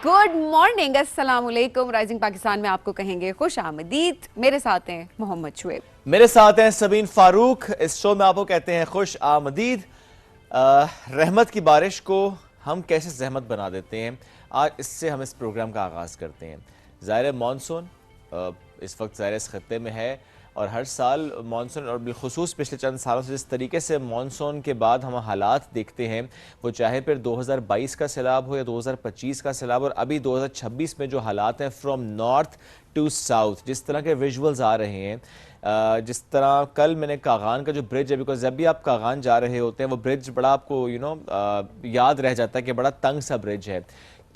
Good morning, अस्सलाम वालेकुम। Rising Pakistan में आपको कहेंगे खुश आमदीद। मेरे साथ हैं मोहम्मद शुएब, मेरे साथ हैं सबीन फारूक। इस शो में आपको कहते हैं खुश आमदीद। रहमत की बारिश को हम कैसे जहमत बना देते हैं, आज इससे हम इस प्रोग्राम का आगाज़ करते हैं। ज़ाहिर मानसून इस वक्त ज़ाहिर इस खत्ते में है और हर साल मानसून और बिलखुसूस पिछले चंद सालों से जिस तरीके से मानसून के बाद हम हालात देखते हैं, वो चाहे फिर 2022 का सैलाब हो या 2025 का सैलाब, और अभी 2026 में जो हालात हैं फ्रॉम नॉर्थ टू साउथ, जिस तरह के विजुअल्स आ रहे हैं, जिस तरह कल मैंने कागान का जो ब्रिज है, बिकॉज जब भी आप कागान जा रहे होते हैं वो ब्रिज बड़ा आपको याद रह जाता है कि बड़ा तंग सा ब्रिज है,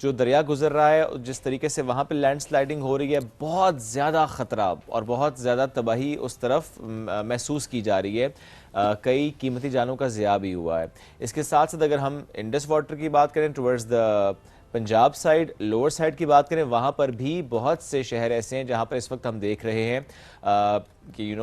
जो दरिया गुजर रहा है, जिस तरीके से वहाँ पे लैंडस्लाइडिंग हो रही है, बहुत ज़्यादा ख़तरा और बहुत ज़्यादा तबाही उस तरफ महसूस की जा रही है। कई कीमती जानों का ज़िया भी हुआ है। इसके साथ साथ अगर हम इंडस वाटर की बात करें, towards the Punjab side, lower side की बात करें, वहाँ पर भी बहुत से शहर ऐसे हैं जहाँ पर इस वक्त हम देख रहे हैं कि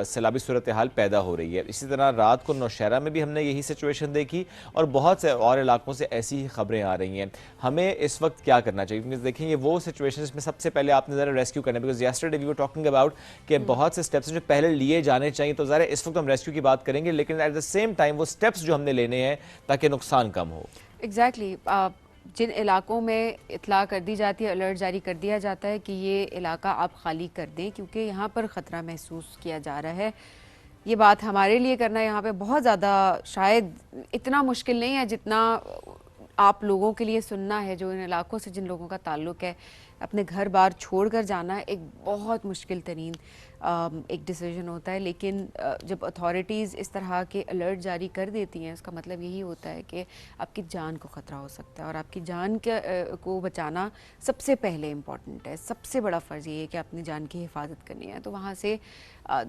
सैलाबी सूरत हाल पैदा हो रही है। इसी तरह रात को नौशहरा में भी हमने यही सिचुएशन देखी और बहुत से और इलाकों से ऐसी ही खबरें आ रही हैं। हमें इस वक्त क्या करना चाहिए, क्योंकि देखिए ये वो सिचुएशन जिसमें सबसे पहले आपने ज़रा रेस्क्यू करना है, because yesterday we were talking about कि बहुत से स्टेप्स जो पहले लिए जाने चाहिए, तो ज़रा इस वक्त हम रेस्क्यू की बात करेंगे, लेकिन एट द सेम टाइम वो स्टेप्स जो हमने लेने हैं ताकि नुकसान कम हो। एग्जैक्टली जिन इलाकों में इतला कर दी जाती है, अलर्ट जारी कर दिया जाता है कि ये इलाका आप खाली कर दें क्योंकि यहाँ पर ख़तरा महसूस किया जा रहा है। ये बात हमारे लिए करना यहाँ पे बहुत ज़्यादा शायद इतना मुश्किल नहीं है जितना आप लोगों के लिए सुनना है, जो इन इलाकों से जिन लोगों का ताल्लुक़ है। अपने घर बार छोड़ कर जाना एक बहुत मुश्किल तरीन एक डिसीजन होता है, लेकिन जब अथॉरिटीज़ इस तरह के अलर्ट जारी कर देती हैं, उसका मतलब यही होता है कि आपकी जान को ख़तरा हो सकता है और आपकी जान को बचाना सबसे पहले इम्पॉर्टेंट है। सबसे बड़ा फ़र्ज़ ये है कि अपनी जान की हिफाजत करनी है, तो वहाँ से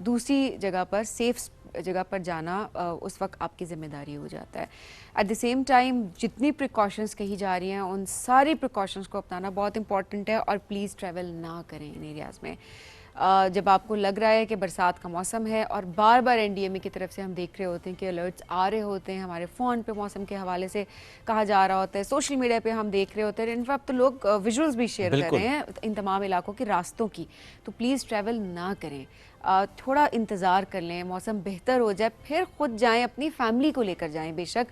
दूसरी जगह पर सेफ़ जगह पर जाना उस वक्त आपकी ज़िम्मेदारी हो जाता है। एट द सेम टाइम जितनी प्रिकॉशंस कही जा रही हैं, उन सारी प्रिकॉशंस को अपनाना बहुत इंपॉर्टेंट है और प्लीज़ ट्रैवल ना करें इन एरियाज़ में जब आपको लग रहा है कि बरसात का मौसम है। और बार बार एनडीएमए की तरफ से हम देख रहे होते हैं कि अलर्ट्स आ रहे होते हैं, हमारे फ़ोन पे मौसम के हवाले से कहा जा रहा होता है, सोशल मीडिया पे हम देख रहे होते हैं, इनफैक्ट तो लोग विजुअल्स भी शेयर कर रहे हैं इन तमाम इलाकों के रास्तों की। तो प्लीज़ ट्रैवल ना करें, थोड़ा इंतज़ार कर लें, मौसम बेहतर हो जाए फिर खुद जाएं, अपनी फैमिली को लेकर जाएं बेशक,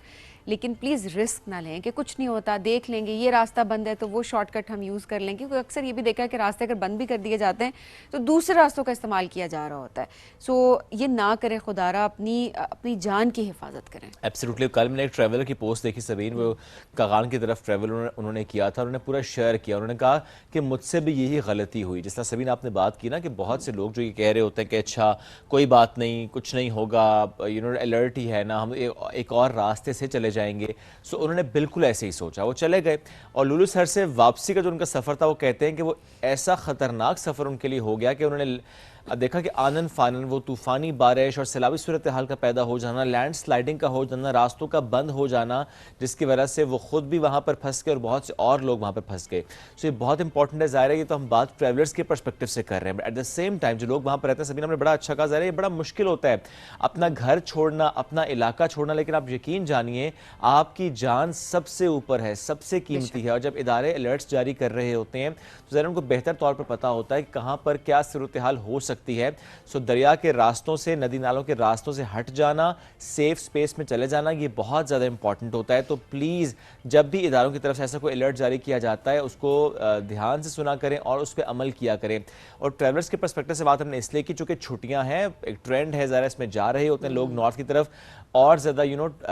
लेकिन प्लीज़ रिस्क ना लें कि कुछ नहीं होता, देख लेंगे ये रास्ता बंद है तो वो शॉर्टकट हम यूज़ कर लेंगे, क्योंकि अक्सर ये भी देखा है कि रास्ते अगर बंद भी कर दिए जाते हैं तो दूसरे रास्तों का इस्तेमाल किया जा रहा होता है। सो ये ना करें, खुदारा अपनी जान की हिफाजत करें। एब्सोल्युटली। कल मैंने एक ट्रैवलर की पोस्ट देखी सबीन, वो कागान की तरफ ट्रैवल उन्होंने किया था, उन्होंने पूरा शेयर किया। उन्होंने कहा कि मुझसे भी यही गलती हुई, जिस तरह सबीन आपने बात की ना कि बहुत से लोग जो ये कह रहे होते हैं कि अच्छा कोई बात नहीं, कुछ नहीं होगा, अलर्ट ही है ना, हम एक और रास्ते से चले जाएंगे। सो उन्होंने बिल्कुल ऐसे ही सोचा, वो चले गए और लुलु शहर से वापसी का जो उनका सफ़र था, वो कहते हैं कि वो ऐसा ख़तरनाक सफ़र उनके लिए हो गया कि उन्होंने देखा कि आनन फानन वो तूफ़ानी बारिश और सैलाबी सूरत हाल का पैदा हो जाना, लैंड स्लाइडिंग का हो जाना, रास्तों का बंद हो जाना, जिसकी वजह से वो ख़ुद भी वहाँ पर फंस गए और बहुत से और लोग वहाँ पर फंस गए। सो ये बहुत इंपॉर्टेंट है। ज़ाहिर है ये तो हम बात ट्रैवलर्स के पर्सपेक्टिव से कर रहे हैं, but at the same time जो लोग वहाँ पर रहते हैं, सभी ने बड़ा अच्छा कहा, ज़ाहिर है ये बड़ा मुश्किल होता है अपना घर छोड़ना, अपना इलाका छोड़ना, लेकिन आप यकीन जानिए आपकी जान सबसे ऊपर है, सबसे कीमती है। और जब इदारे अलर्ट्स जारी कर रहे होते हैं तो ज़रा उनको बेहतर तौर पर पता होता है कि कहाँ पर क्या सूरत हाल हो सकती है। सो दरिया के रास्तों से, नदी नालों के रास्तों से हट जाना, सेफ स्पेस में चले जाना, ये बहुत ज़्यादा इंपॉर्टेंट होता है। तो प्लीज़ जब भी इदारों की तरफ से ऐसा कोई अलर्ट जारी किया जाता है, उसको ध्यान से सुना करें और उस पर अमल किया करें। और ट्रैवलर्स के पर्सपेक्टिव से बात हमने इसलिए की चूँकि छुट्टियाँ हैं, एक ट्रेंड है, ज़रा इसमें जा रहे होते हैं लोग नॉर्थ की तरफ, और ज़्यादा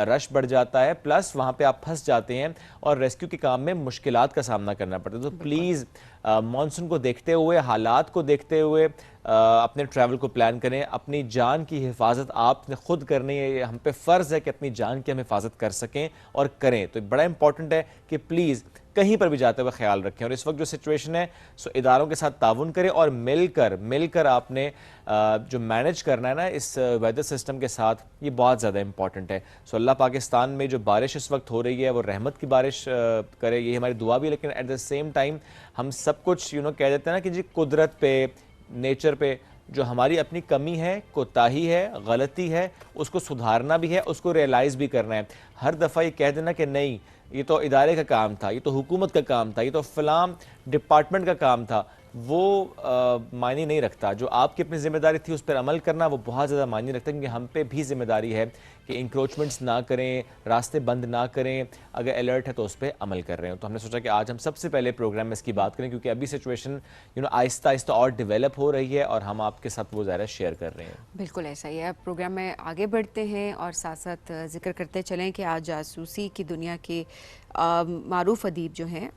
रश बढ़ जाता है, प्लस वहाँ पे आप फंस जाते हैं और रेस्क्यू के काम में मुश्किलात का सामना करना पड़ता है। तो प्लीज़ मानसून को देखते हुए, हालात को देखते हुए अपने ट्रैवल को प्लान करें। अपनी जान की हिफाजत आपने खुद करनी है, हम पे फ़र्ज़ है कि अपनी जान की हम हिफाजत कर सकें और करें। तो बड़ा इंपॉर्टेंट है कि प्लीज़ कहीं पर भी जाते हुए ख्याल रखें। और इस वक्त जो सिचुएशन है, सो इदारों के साथ ताउन करें और मिलकर आपने जो मैनेज करना है ना इस वेदर सिस्टम के साथ, ये बहुत ज़्यादा इंपॉर्टेंट है। सो अल्लाह पाकिस्तान में जो बारिश इस वक्त हो रही है वो रहमत की बारिश करे, ये हमारी दुआ भी। लेकिन एट द सेम टाइम हम सब कुछ कह देते हैं ना कि जी कुदरत पे, नेचर पे जो हमारी अपनी कमी है, कोताही है, गलती है, उसको सुधारना भी है, उसको रियलाइज़ भी करना है। हर दफ़ा ये कह देना कि नहीं ये तो इदारे का काम था, ये तो हुकूमत का काम था, ये तो फ़लाँ डिपार्टमेंट का काम था, वो मायने नहीं रखता। जो आपकी अपनी ज़िम्मेदारी थी उस पर अमल करना वो बहुत ज़्यादा मायने रखता है, क्योंकि हम पे भी ज़िम्मेदारी है कि इंक्रोचमेंट्स ना करें, रास्ते बंद ना करें, अगर अलर्ट है तो उस पर अमल कर रहे हो। तो हमने सोचा कि आज हम सबसे पहले प्रोग्राम में इसकी बात करें, क्योंकि अभी सिचुएशन आहिस्ता आहिस्ता और डेवलप हो रही है और हम आपके साथ वो ज़रा शेयर कर रहे हैं। बिल्कुल ऐसा ही है। अब प्रोग्राम में आगे बढ़ते हैं और साथ साथ जिक्र करते चलें कि आज जासूसी की दुनिया के मारूफ अदीब जो हैं,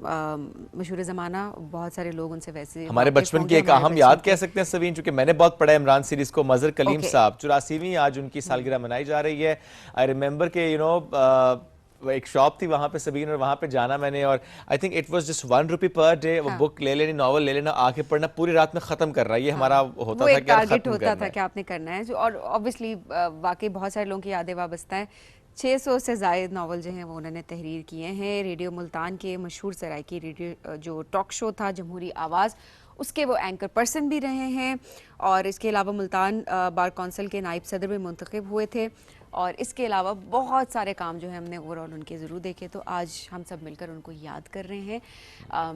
मशहूर ज़माना, बहुत सारे लोग उनसे वैसे हमारे वाकिफ़ बचपन की होंगे, एक हमारे अहम बचपन याद के। कह सकते हैं सवीन, चूंकि मैंने बहुत पढ़ा है इमरान सीरीज को, मजहर कलीम ओके। साहब 84वीं आज उनकी सालगिरह मनाई जा रही है। आई रिमेंबर के एक शॉप थी वहाँ पे सबीन, और वहाँ पे जाना मैंने, और I think it was just ₹1 per day. वो हाँ। बुक ले लेनी, नॉवल ले लेना, आके पढ़ना, पूरी रात में खत्म करना, ये हाँ, हमारा वो होता था एक कि यार टारगेट खत्म होता करना था है। कि आपने करना है जो, और ऑब्वियसली वाकई बहुत सारे लोगों की यादें वाबस्ता हैं। 600 से ज़ायद नावल जो हैं वो उन्होंने तहरीर किए हैं। रेडियो मुल्तान के मशहूर सराइकी रेडियो जो टॉक शो था जमहूरी आवाज़, उसके वो एंकर पर्सन भी रहे हैं, और इसके अलावा मुल्तान बार कौंसिल के नायब सदर भी मुंतखब हुए थे। और इसके अलावा बहुत सारे काम जो है हमने ओवरऑल उनके ज़रूर देखे, तो आज हम सब मिलकर उनको याद कर रहे हैं,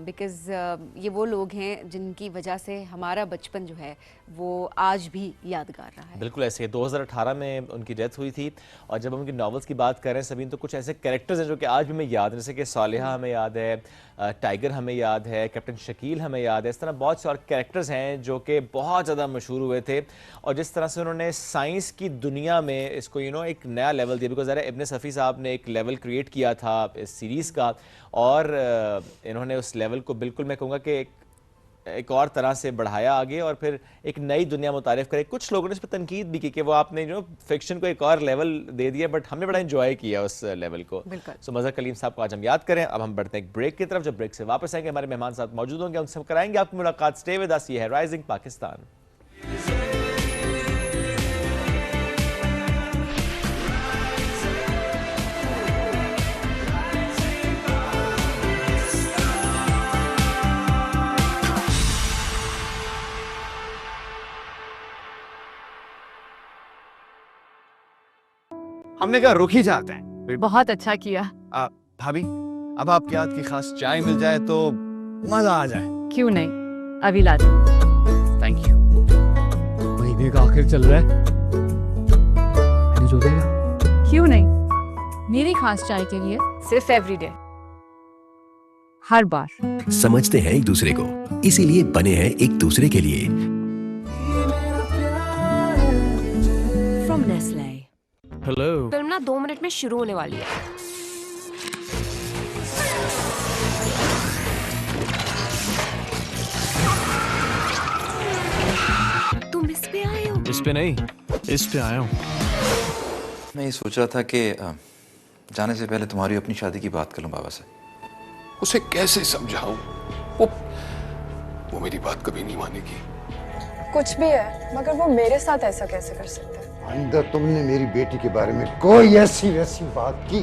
बिकॉज़ ये वो लोग हैं जिनकी वजह से हमारा बचपन जो है वो आज भी यादगार रहा है। बिल्कुल ऐसे 2018 में उनकी डेथ हुई थी। और जब हम उनकी नॉवेल्स की बात कर रहे हैं सभी, तो कुछ ऐसे कैरेक्टर्स हैं जो कि आज भी हमें याद हैं, जैसे कि सालिहा हमें याद है, टाइगर हमें याद है, कैप्टन शकील हमें याद है। इस तरह बहुत से और कैरेक्टर्स हैं जो कि बहुत ज़्यादा मशहूर हुए थे, और जिस तरह से उन्होंने साइंस की दुनिया में इसको एक नया लेवल दिया। बिकॉज ज़रा इब्न सफ़ी साहब ने एक लेवल क्रिएट किया था इस सीरीज़ का, और इन्होंने उस लेवल को बिल्कुल मैं कहूँगा कि एक और तरह से बढ़ाया आगे, और फिर एक नई दुनिया मुतारिफ करे। कुछ लोगों ने इस पर तनकीद भी की कि वो आपने फिक्शन को एक और लेवल दे दिया, बट हमने बड़ा एंजॉय किया उस लेवल को। सो मजहर कलीम साहब को आज हम याद करें। अब हम बढ़ते हैं एक ब्रेक की तरफ। जब ब्रेक से वापस आएंगे हमारे मेहमान साथ मौजूद होंगे, उनसे कराएंगे आपकी मुलाकात। स्टे विद अस, ये है राइजिंग पाकिस्तान। हमने कहा रुक ही जाते हैं। बहुत अच्छा किया। भाभी, अब आपके हाथ की खास चाय मिल जाए तो मजा आ जाए। क्यों नहीं, अभी लाती हूँ। Thank you. महीने का आखिर चल रहा है, मैंने देगा। क्यों नहीं, मेरी खास चाय के लिए सिर्फ एवरीडे, हर बार। समझते हैं एक दूसरे को, इसीलिए बने हैं एक दूसरे के लिए। From Nestle। हेलो। फिल्म ना 2 मिनट में शुरू होने वाली है। तुम इस पे आए हो? इस पे नहीं, इस पे आया हूँ। मैं ये सोच रहा था कि जाने से पहले तुम्हारी अपनी शादी की बात कर लूं बाबा से। उसे कैसे समझाऊं? वो मेरी बात कभी नहीं मानेगी। कुछ भी है, मगर वो मेरे साथ ऐसा कैसे कर सकता है? अंदर तुमने मेरी बेटी के बारे में कोई ऐसी वैसी बात की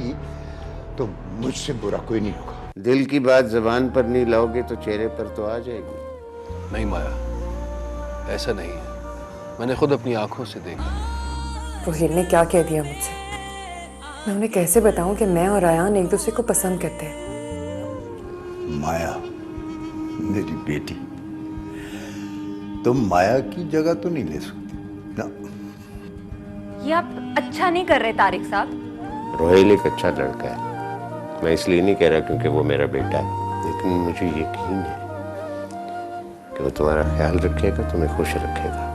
तो मुझसे बुरा कोई नहीं होगा। दिल की बात जबान पर नहीं लाओगे तो चेहरे पर तो आ जाएगी। नहीं माया, ऐसा नहीं है। मैंने खुद अपनी आंखों से देखा। रोहित ने क्या कह दिया मुझसे? मैं उन्हें कैसे बताऊं कि मैं और अयान एक दूसरे को पसंद करते हैं? माया मेरी बेटी, तुम माया की जगह तो नहीं ले सकती ना। ये आप अच्छा नहीं कर रहे तारिक साहब। रोहिल एक अच्छा लड़का है, मैं इसलिए नहीं कह रहा क्योंकि वो मेरा बेटा है, लेकिन मुझे यकीन है कि वो तुम्हारा ख्याल रखेगा, तुम्हें खुश रखेगा।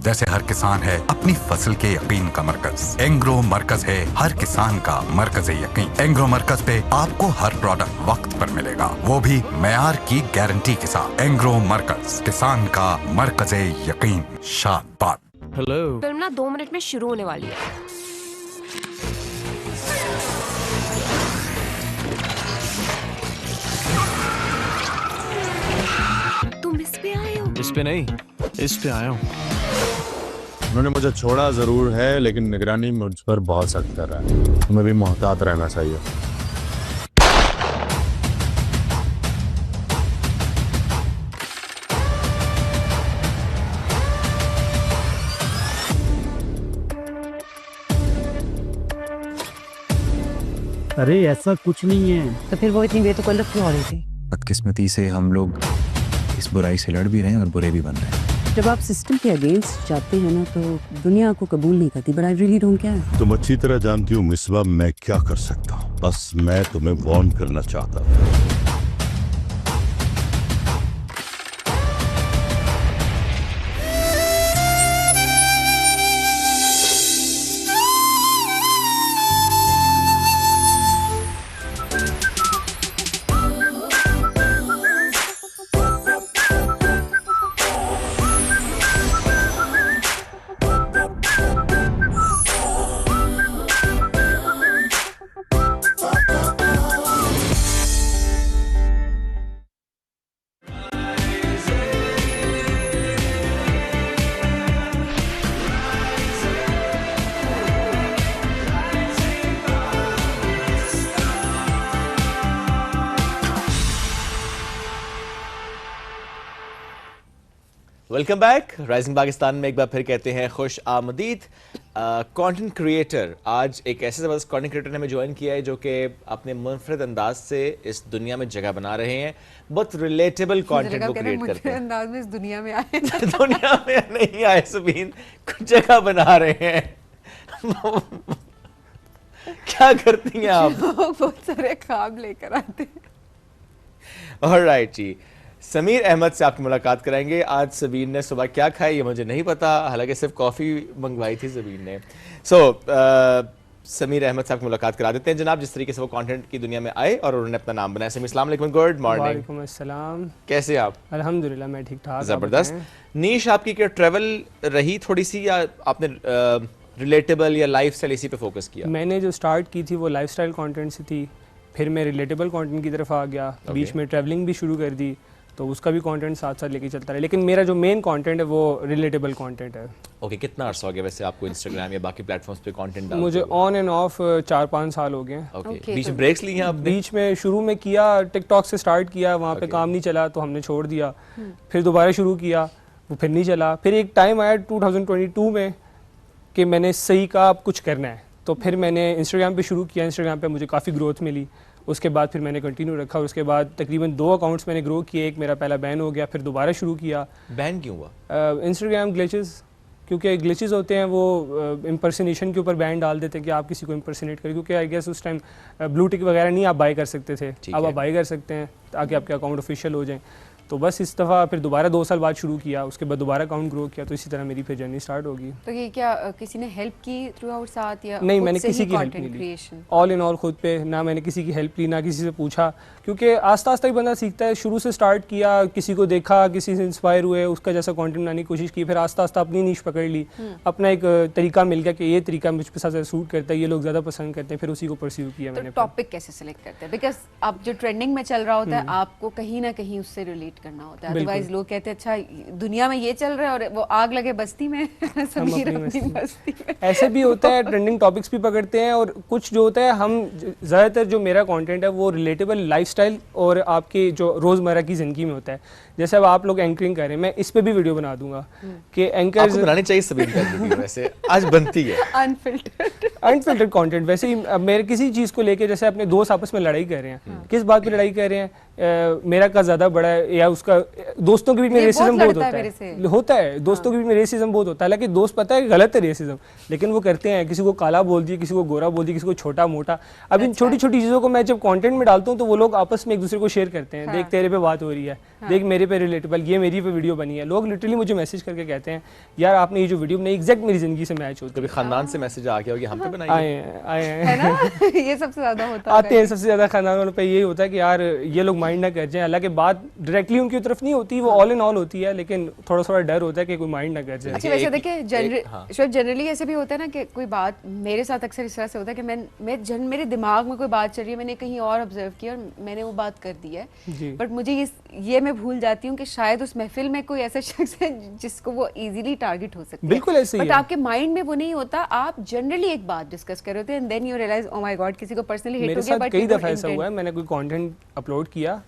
जैसे हर किसान है अपनी फसल के यकीन का मरकज, एंग्रो मरकज है हर किसान का मरकज यकीन। एंग्रो मरकज पे आपको हर प्रोडक्ट वक्त पर मिलेगा, वो भी मेयार की गारंटी के साथ। एंग्रो मरकज, किसान का मरकज यकीन। शाबाश। हेलो। फिल्म ना 2 मिनट में शुरू होने वाली है। तुम इस पे आए हो? इस पे नहीं, इस पे आया हूँ। उन्होंने मुझे छोड़ा जरूर है, लेकिन निगरानी मुझ पर बहुत सख्त कर रहा है। तुम्हें भी मोहतात रहना चाहिए। अरे ऐसा कुछ नहीं है। तो फिर वो इतनी बेतुकल्लफ क्यों हो रही थी? बदकिस्मती से हम लोग इस बुराई से लड़ भी रहे हैं और बुरे भी बन रहे हैं। जब आप सिस्टम के अगेंस्ट जाते हैं ना, तो दुनिया आपको कबूल नहीं करती। But I really don't care. तुम अच्छी तरह जानती हो मिसबा मैं क्या कर सकता हूँ। बस मैं तुम्हें वार्न करना चाहता हूँ। Welcome back. राइजिंग पाकिस्तान में एक बार फिर कहते हैं खुश आमदीद। कंटेंट क्रिएटर, आज एक ऐसे ज़बरदस्त कंटेंट क्रिएटर ने हमें ज्वाइन किया है जो कि अपने मुनफरद अंदाज से इस दुनिया में जगह बना रहे हैं। बहुत रिलेटेबल कंटेंट वो क्रिएट करते हैं। अंदाज में इस दुनिया में आए दुनिया में नहीं आए सबीन, कुछ जगह बना रहे हैं। क्या करती हैं आप? बहुत सारे ख्वाब लेकर आते हैं। ऑलराइट जी, समीर अहमद से आपकी मुलाकात कराएंगे। आज सबीन ने सुबह क्या खाया ये मुझे नहीं पता, हालांकि सिर्फ कॉफ़ी मंगवाई थी सबीन ने। समीर अहमद से आपकी मुलाकात करा देते हैं जनाब, जिस तरीके से वो कंटेंट की दुनिया में आए और उन्होंने अपना नाम बनाया। समीर अस्सलाम वालेकुम, गुड मॉर्निंग। वालेकुम अस्सलाम। कैसे आप? अल्हम्दुलिल्लाह मैं ठीक ठाक। ज़बरदस्त। नीश आपकी क्या ट्रैवल रही थोड़ी सी, या आपने रिलेटेबल या लाइफस्टाइल इसी पे फोकस किया? मैंने जो स्टार्ट की थी वो लाइफस्टाइल कंटेंट से थी, फिर मैं रिलेटेबल कंटेंट की तरफ आ गया। बीच में ट्रैवलिंग भी शुरू कर दी, तो उसका भी कंटेंट साथ साथ लेके चलता रहा। लेकिन मेरा जो मेन कंटेंट है वो रिलेटेबल कंटेंट है। ओके, कितना अर्सा हो गया वैसे आपको इंस्टाग्राम या बाकी प्लेटफॉर्म्स पे कंटेंट डालते? मुझे ऑन एंड ऑफ 4-5 साल हो गए। ओके, बीच में ब्रेक्स लिए हैं आपने? बीच में शुरू में किया, टिकटॉक से स्टार्ट किया, वहाँ पे काम नहीं चला तो हमने छोड़ दिया। फिर दोबारा शुरू किया, वो फिर नहीं चला। फिर एक टाइम आया 2022 में कि मैंने सही कहा अब कुछ करना है, तो फिर मैंने इंस्टाग्राम पे शुरू किया। इंस्टाग्राम पे मुझे काफ़ी ग्रोथ मिली, उसके बाद फिर मैंने कंटिन्यू रखा। उसके बाद तकरीबन 2 अकाउंट्स मैंने ग्रो किए। एक मेरा पहला बैन हो गया, फिर दोबारा शुरू किया। बैन क्यों हुआ? इंस्टाग्राम ग्लिचेस, क्योंकि ग्लिचेस होते हैं वो इम्पर्सनेशन के ऊपर बैन डाल देते हैं कि आप किसी को इम्पर्सनेट करें। क्योंकि आई गेस उस टाइम ब्लू टिक वगैरह नहीं आप बाई कर सकते थे, अब आप बाई कर सकते हैं ताकि आपके अकाउंट ऑफिशियल हो जाए। तो बस इस दफ़ा फिर दोबारा 2 साल बाद शुरू किया, उसके बाद दोबारा अकाउंट ग्रो किया। तो इसी तरह मेरी फिर जर्नी स्टार्ट होगी। तो ये क्या किसी ने हेल्प की थ्रू आउट साथ, या नहीं? मैंने किसी की हेल्प नहीं ली, ऑल इन ऑल खुद पे। ना मैंने किसी की हेल्प ली, ना किसी से पूछा, क्योंकि आस्ता आस्ता ही बंदा सीखता है। शुरू से स्टार्ट किया, किसी को देखा, किसी से इंस्पायर हुए, उसका जैसा कंटेंट बनाने की कोशिश की, फिर आस्ता आस्ता अपनी नीश पकड़ ली, अपना एक तरीका मिल गया कि ये तरीका मुझ पे ज़्यादा सूट करता है, ये लोग ज़्यादा पसंद करते हैं, फिर उसी को परस्यू किया मैंने। टॉपिक कैसे सेलेक्ट करते हैं? बिकॉज अब जो ट्रेंडिंग में चल रहा होता है आपको कहीं ना कहीं उससे रिलेट करना होता है। अदरवाइज लोग कहते हैं अच्छा दुनिया में ये चल रहा है और वो आग लगे बस्ती में, समीर अपनी बस्ती में। ऐसे भी होता है, ट्रेंडिंग टॉपिक्स भी पकड़ते हैं, और कुछ जो होता है हम ज़्यादातर जो मेरा कंटेंट है वो रिलेटेबल लाइफस्टाइल और आपके जो रोज़मर्रा की ज़िंदगी में होता है। जैसे अब आप लोग एंकरिंग कर रहे हैं, मैं इस पे भी वीडियो बना दूंगा कि एंकर्स आपको बनानी चाहिए सभी वीडियो, वैसे आज बनती है अनफिल्टर्ड कंटेंट। वैसे ही मेरे किसी चीज़ को लेके, जैसे अपने दोस्त आपस में लड़ाई कर रहे हैं, किस बात पे लड़ाई कर रहे हैं, मेरा का ज़्यादा बड़ा है या उसका दोस्तों के बीच में रेसिज्म बहुत होता है दोस्तों के बीच में रेसिज्म बहुत होता है, हालांकि दोस्त पता है गलत है रेसिज्म, लेकिन वो करते हैं, किसी को काला बोल दिया, किसी को गोरा बोल दिया, किसी को छोटा मोटा। अब इन छोटी छोटी चीज़ों को मैं जब कंटेंट में डालता हूँ तो वो लोग आपस में एक दूसरे को शेयर करते हैं, देख तेरे पे बात हो रही है, देख मेरे पे रिलेटेबल, ये मेरी पे वीडियो बनी है। लोग लिटरली मुझे मैसेज करके कहते हैं यार आपने ये जो वीडियो बनाई एग्जैक्ट मेरी जिंदगी से मैच होती है। कभी खानदान से मैसेज आ गया हो कि हम पे बनाई आए है ना ये सबसे ज्यादा होता है, आते हैं सबसे ज्यादा खानदान वालों पे यही होता है कि यार ये लोग माइंड ना कर जाएं, हालांकि बात डायरेक्टली उनकी तरफ नहीं होती, वो ऑल इन ऑल होती है, लेकिन थोड़ा थोड़ा डर होता है कि कोई माइंड ना कर जाए। अच्छा वैसे देखिए जनरली ऐसे भी होता है ना कि कोई बात मेरे साथ अक्सर इस तरह से होता है कि मेरे दिमाग में कोई बात चल रही है, मैंने कहीं और ऑब्जर्व किया और मैंने वो बात कर दी है, बट मुझे ये मैं भूल जाती हूँ कि शायद उस महफिल में कोई ऐसा शख्स है जिसको वो इजीली टारगेट हो सकता है। बिल्कुल ऐसे ही बट आपके माइंड में वो नहीं होता, आप जनरली एक बात डिस्कस कर रहे होते हैं and then you realise oh my god किसी को पर्सनली हिट हो गया। बट कई दफा ऐसा हुआ है, मैंने कोई कंटेंट अपलोड किया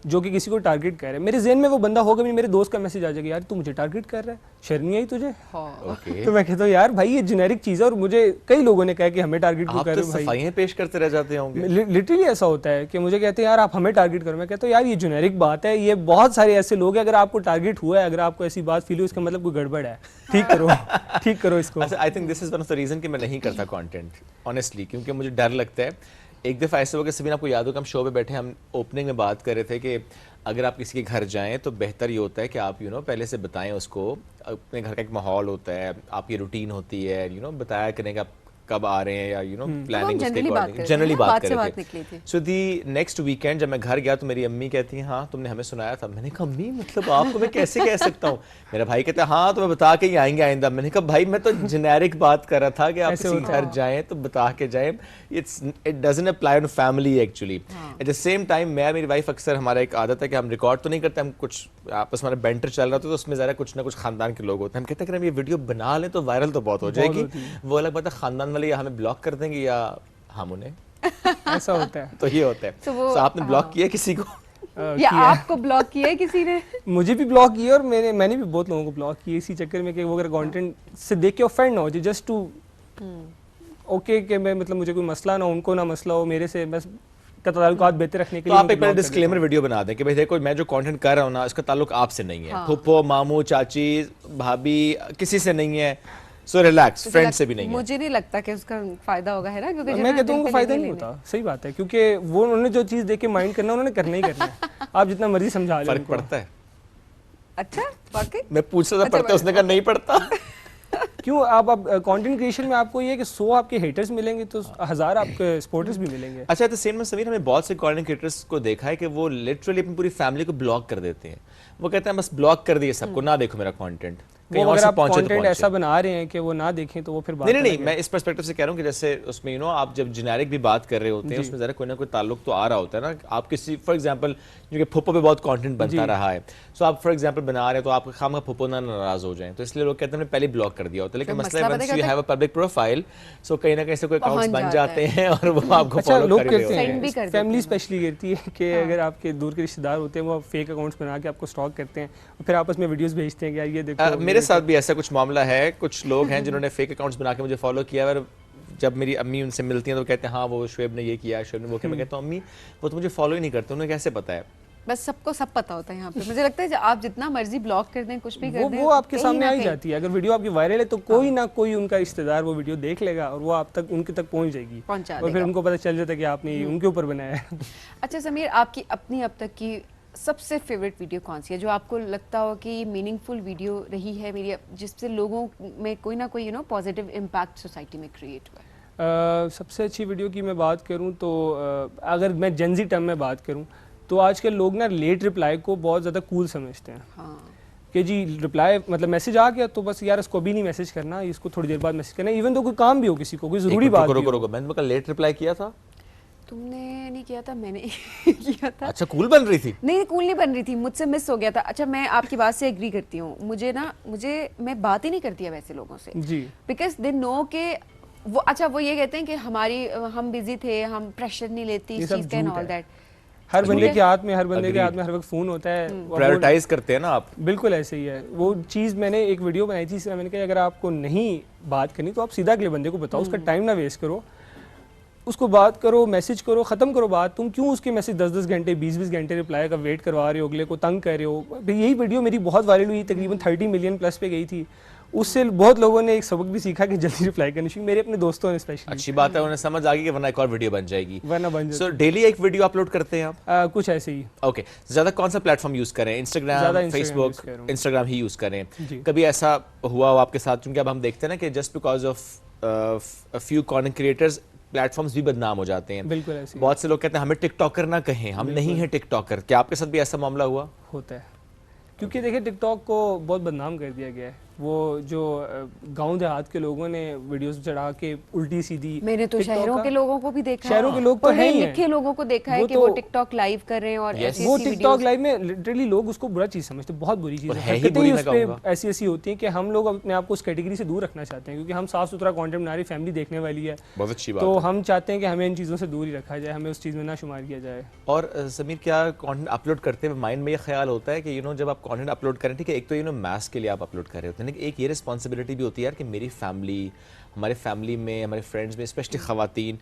जो कि किसी को टारगेट कर रहा है, मेरे ज़हन में वो बंदा होगा भी, मेरे दोस्त का मैसेज आ जाएगा यार तू मुझे टारगेट कर रहा है, शर्म नहीं आई तुझे? तो मैं कहता हूँ यार भाई ये जेनेरिक चीज़ है, और मुझे कई लोगों ने कहा कि हमें टारगेट क्यों कर रहे हो भाई, सफाइयां पेश करते रह जाते होंगे। लिटरली ऐसा होता है कि मुझे कहते हैं यार आप हमें टारगेट करो, मैं कहता हूँ यार ये जेनेरिक बात है, ये बहुत सारे ऐसे लोग हैं, अगर आपको टारगेट हुआ है, अगर आपको ऐसी बात फील हुई उसका मतलब कोई गड़बड़ है, ठीक करो इसको। I think this is one of the reason कि मैं नहीं करता कंटेंट ऑनेस्टली, क्योंकि मुझे डर लगता है। एक दफ़ा ऐसे हो गया, सभी आपको याद होगा हम शो पे बैठे, हम ओपनिंग में बात कर रहे थे कि अगर आप किसी के घर जाएं तो बेहतर ये होता है कि आप पहले से बताएं उसको, अपने घर का एक माहौल होता है, आपकी रूटीन होती है, बताया करें कि आप कब आ रहे हैं या प्लानिंग उसके अकॉर्डिंग जनरली बात कर रहे थे। सो दी नेक्स्ट वीकेंड जब मैं घर गया तो मेरी अम्मी कहती हैं हाँ तुमने हमें सुनाया था। मैंने कहा अम्मी मतलब आपको मैं कैसे कह सकता हूँ? मेरा भाई कहता है हाँ तो मैं बता के ही आएंगे आइंदा। मैंने कहा भाई मैं तो जेनेरिक बात कर रहा था कि आप किसी घर जाएं तो बता के जाएं, it doesn't apply on family actually. At the same time मैं मेरी वाइफ अक्सर हमारा एक आदत है कि हम रिकॉर्ड तो नहीं करते, हम कुछ आपस में बैंटर चल रहा होता है तो उसमें ज़रा कुछ ना कुछ खानदान के लोग होते हैं, हम कहते हैं कि हम ये वीडियो बना लें तो वायरल तो बहुत हो जाएगी। वो अलग बात है खानदान वाले या हमें ब्लॉक कर देंगे या हम उन्हें ऐसा होता है। तो ये होता है। तो आपने ब्लॉक किया किसी को या आपको ब्लॉक किया है किसी ने? मुझे भी ब्लॉक किया और मैंने भी बहुत लोगों को ब्लॉक किया इसी चक्कर में कि वो अगर कंटेंट से देख के ऑफेंड ना हो जाए, जस्ट टू ओके कि मैं मतलब मुझे कोई मसला ना हो, उनको ना मसला हो, मेरे से बस का ताल्लुकात बेहतर रखने के लिए। तो आप एक पहले डिस्क्लेमर वीडियो बना दें कि भाई देखो मैं जो कंटेंट कर रहा हूँ ना इसका ताल्लुक आपसे नहीं है, फूफो मामू चाची भाभी किसी से नहीं है, सो रिलैक्स, फ्रेंड से भी नहीं है। मुझे नहीं लगता कि उसका फायदा होगा, है ना? क्योंकि मैं कहता हूँ फायदा नहीं होता। सही बात है, क्योंकि वो उन्होंने जो चीज देख के माइंड करना उन्होंने करना ही करना है। आप जितना मर्जी समझा लो, फर्क पड़ता है। अच्छा वाकई मैं पूछ रहा था पड़ता है, उसने कहा नहीं पड़ता। क्यों? आप कंटेंट क्रिएशन में आपको ये है कि 100 आपके हेटर्स मिलेंगे तो 1000 आपके सपोर्टर्स भी मिलेंगे। अच्छा तो सेम में समीर हमें बहुत से कंटेंट क्रिएटर्स को देखा है कि वो लिटरली अपनी पूरी फैमिली को ब्लॉक कर देते हैं। वो कहते हैं बस ब्लॉक कर दिए सबको, ना देखो मेरा कंटेंट। वो अगर आप कंटेंट ऐसा बना रहे हैं कि वो ना देखें तो वो फिर बात नहीं मैं इस पर्सपेक्टिव से कह रहा हूँ कि जैसे उसमें आप जब जेनेरिक भी बात कर रहे होते हैं उसमें जरा कोई ना कोई ताल्लुक तो आ रहा होता है ना। आप किसी फॉर एग्जांपल क्योंकि फुप्पो पे बहुत कंटेंट बनता रहा है, सो आप फॉर एग्जांपल बना रहे हैं तो आपका खामखा फुप्पो ना नाराज हो जाए, तो इसलिए लोग कहते हैं पहले ब्लॉक कर दिया होता है। लेकिन मसला है once you have a public profile so कहीं ना कहीं से कोई अकाउंट्स बन जाते हैं और वो आपको फॉलो करते हैं। फैमिली स्पेशली करती है कि अगर आपके दूर के रिश्तेदार होते हैं वो फेक अकाउंट्स बना के आपको स्टॉक करते हैं और फिर आपस में वीडियोस भेजते हैं कि यार ये देखो। मेरे साथ भी ऐसा कुछ मामला है, कुछ लोग हैं जिन्होंने फेक अकाउंट्स बना के मुझे फॉलो किया और जब मेरी अम्मी उनसे मिलती हैं तो कहते हैं हाँ वो शुएब ने ये किया, शुएब ने वो किया। मैं कहता हूँ अम्मी वो तो मुझे फॉलो ही नहीं करते, उन्हें कैसे पता है? बस सबको सब पता होता है यहाँ पे। मुझे लगता है आप जितना मर्जी ब्लॉक कर दें, कुछ भी कर दें, वो आपके सामने आ ही जाती है। अगर वीडियो आपकी वायरल है तो कोई ना कोई उनका रिश्तेदार वो वीडियो देख लेगा और वो आप तक उनके तक पहुँच जाएगी और फिर उनको पता चल जाता है कि आपने उनके ऊपर बनाया है। अच्छा समीर, आपकी अपनी अब तक की सबसे फेवरेट वीडियो कौन सी है जो आपको लगता हो कि मीनिंगफुल वीडियो रही है मेरी, जिससे लोगों में कोई ना कोई पॉजिटिव इम्पैक्ट सोसाइटी में क्रिएट हुआ है? सबसे अच्छी वीडियो की मैं बात करूं तो अगर मैं जेनजी टर्म में बात करूं तो आजकल लोग ना लेट रिप्लाई को बहुत ज़्यादा कूल समझते हैं। कि जी रिप्लाई मतलब मैसेज आ गया तो बस यार इसको अभी नहीं मैसेज करना, इसको थोड़ी देर बाद मैसेज करना, इवन तो कोई काम भी हो, किसी को कोई ज़रूरी बात भी हो। मैंने कहा लेट रिप्लाई किया था, तुमने नहीं किया था, मैंने किया था। अच्छा कूल बन रही थी? नहीं कूल नहीं बन रही थी, मुझसे मिस हो गया था। अच्छा मैं आपकी बात से एग्री करती हूँ, मैं बात ही नहीं करती है वैसे लोगों से जी, बिकॉज दे नो के वो अच्छा वो ये कहते हैं कि हम बिजी थे, हम प्रेशर नहीं लेती इस चीज का एंड ऑल दैट। हर बंदे के हाथ में हर वक्त फोन होता है, प्रायोरिटाइज करते हैं ना आप। बिल्कुल ऐसे ही है वो चीज़। मैंने एक वीडियो बनाई थी, मैंने कहा अगर आपको नहीं बात करनी तो आप सीधा अगले बंदे को बताओ, उसका टाइम ना वेस्ट करो। उसको बात करो, मैसेज करो, ख़त्म करो बात। तुम क्यों उसके मैसेज 10-10 घंटे 20-20 घंटे रिप्लाई का वेट करवा रहे हो, अगले को तंग कर रहे हो। यही वीडियो मेरी बहुत वायरल हुई, तकरीबन 30 मिलियन प्लस पे गई थी। उससे बहुत लोगों ने एक सबक भी सीखा कि जल्दी रिप्लाई करनी चाहिए, मेरे अपने दोस्तों ने स्पेशली। अच्छी बात है, उन्हें समझ आ गई कि वरना एक और वीडियो बन जाएगी, वरना बन जाएगी। सो डेली एक वीडियो अपलोड करते हैं आप? कुछ ऐसे ही। ओके, ज़्यादा कौन सा प्लेटफॉर्म यूज़ करें? Instagram, Facebook? इंस्टाग्राम ही यूज़ करें। कभी ऐसा हुआ हो आपके साथ, क्योंकि अब हम देखते हैं ना कि just because of a few content creators platforms भी बदनाम हो जाते हैं। बिल्कुल ऐसे। बहुत से लोग कहते हैं हमें टिकटॉकर ना कहें, हम नहीं हैं टिकटॉकर। क्या आपके साथ भी ऐसा मामला हुआ? होता है, क्योंकि देखिए टिकटॉक को बहुत बदनाम कर दिया गया है। वो जो गांव देहात के लोगों ने वीडियोस चढ़ा के उल्टी सीधी, मैंने तो शहरों के लोगों को भी देखा, शहरों के लोग तो हैं ही, लिखे लोगों को देखा है कि वो टिकटॉक लाइव कर रहे हैं और ऐसी वो टिकटॉक लाइव में लिटरली लोग उसको बुरा चीज़ समझते हैं, बहुत बुरी चीज़ है। ऐसी ऐसी होती है कि हम लोग अपने आप को उस कैटेगरी से दूर रखना चाहते हैं, क्योंकि हम साफ सुथरा कंटेंट बना रही, फैमिली देखने वाली है, बहुत अच्छी बात तो है। हम चाहते हैं कि हमें इन चीज़ों से दूर ही रखा जाए, हमें उस चीज़ में ना शुमार किया जाए। और समीर, क्या कंटेंट अपलोड करते हुए माइंड में ये ख्याल होता है कि जब आप कंटेंट अपलोड करें, ठीक है, एक तो मास के लिए आप अपलोड कर रहे होते हैं, एक ये रिस्पॉन्सिबिलिटी भी होती है यार कि मेरी फैमिली, हमारे फैमिली में, हमारे फ्रेंड्स में, स्पेशली ख़वातीन,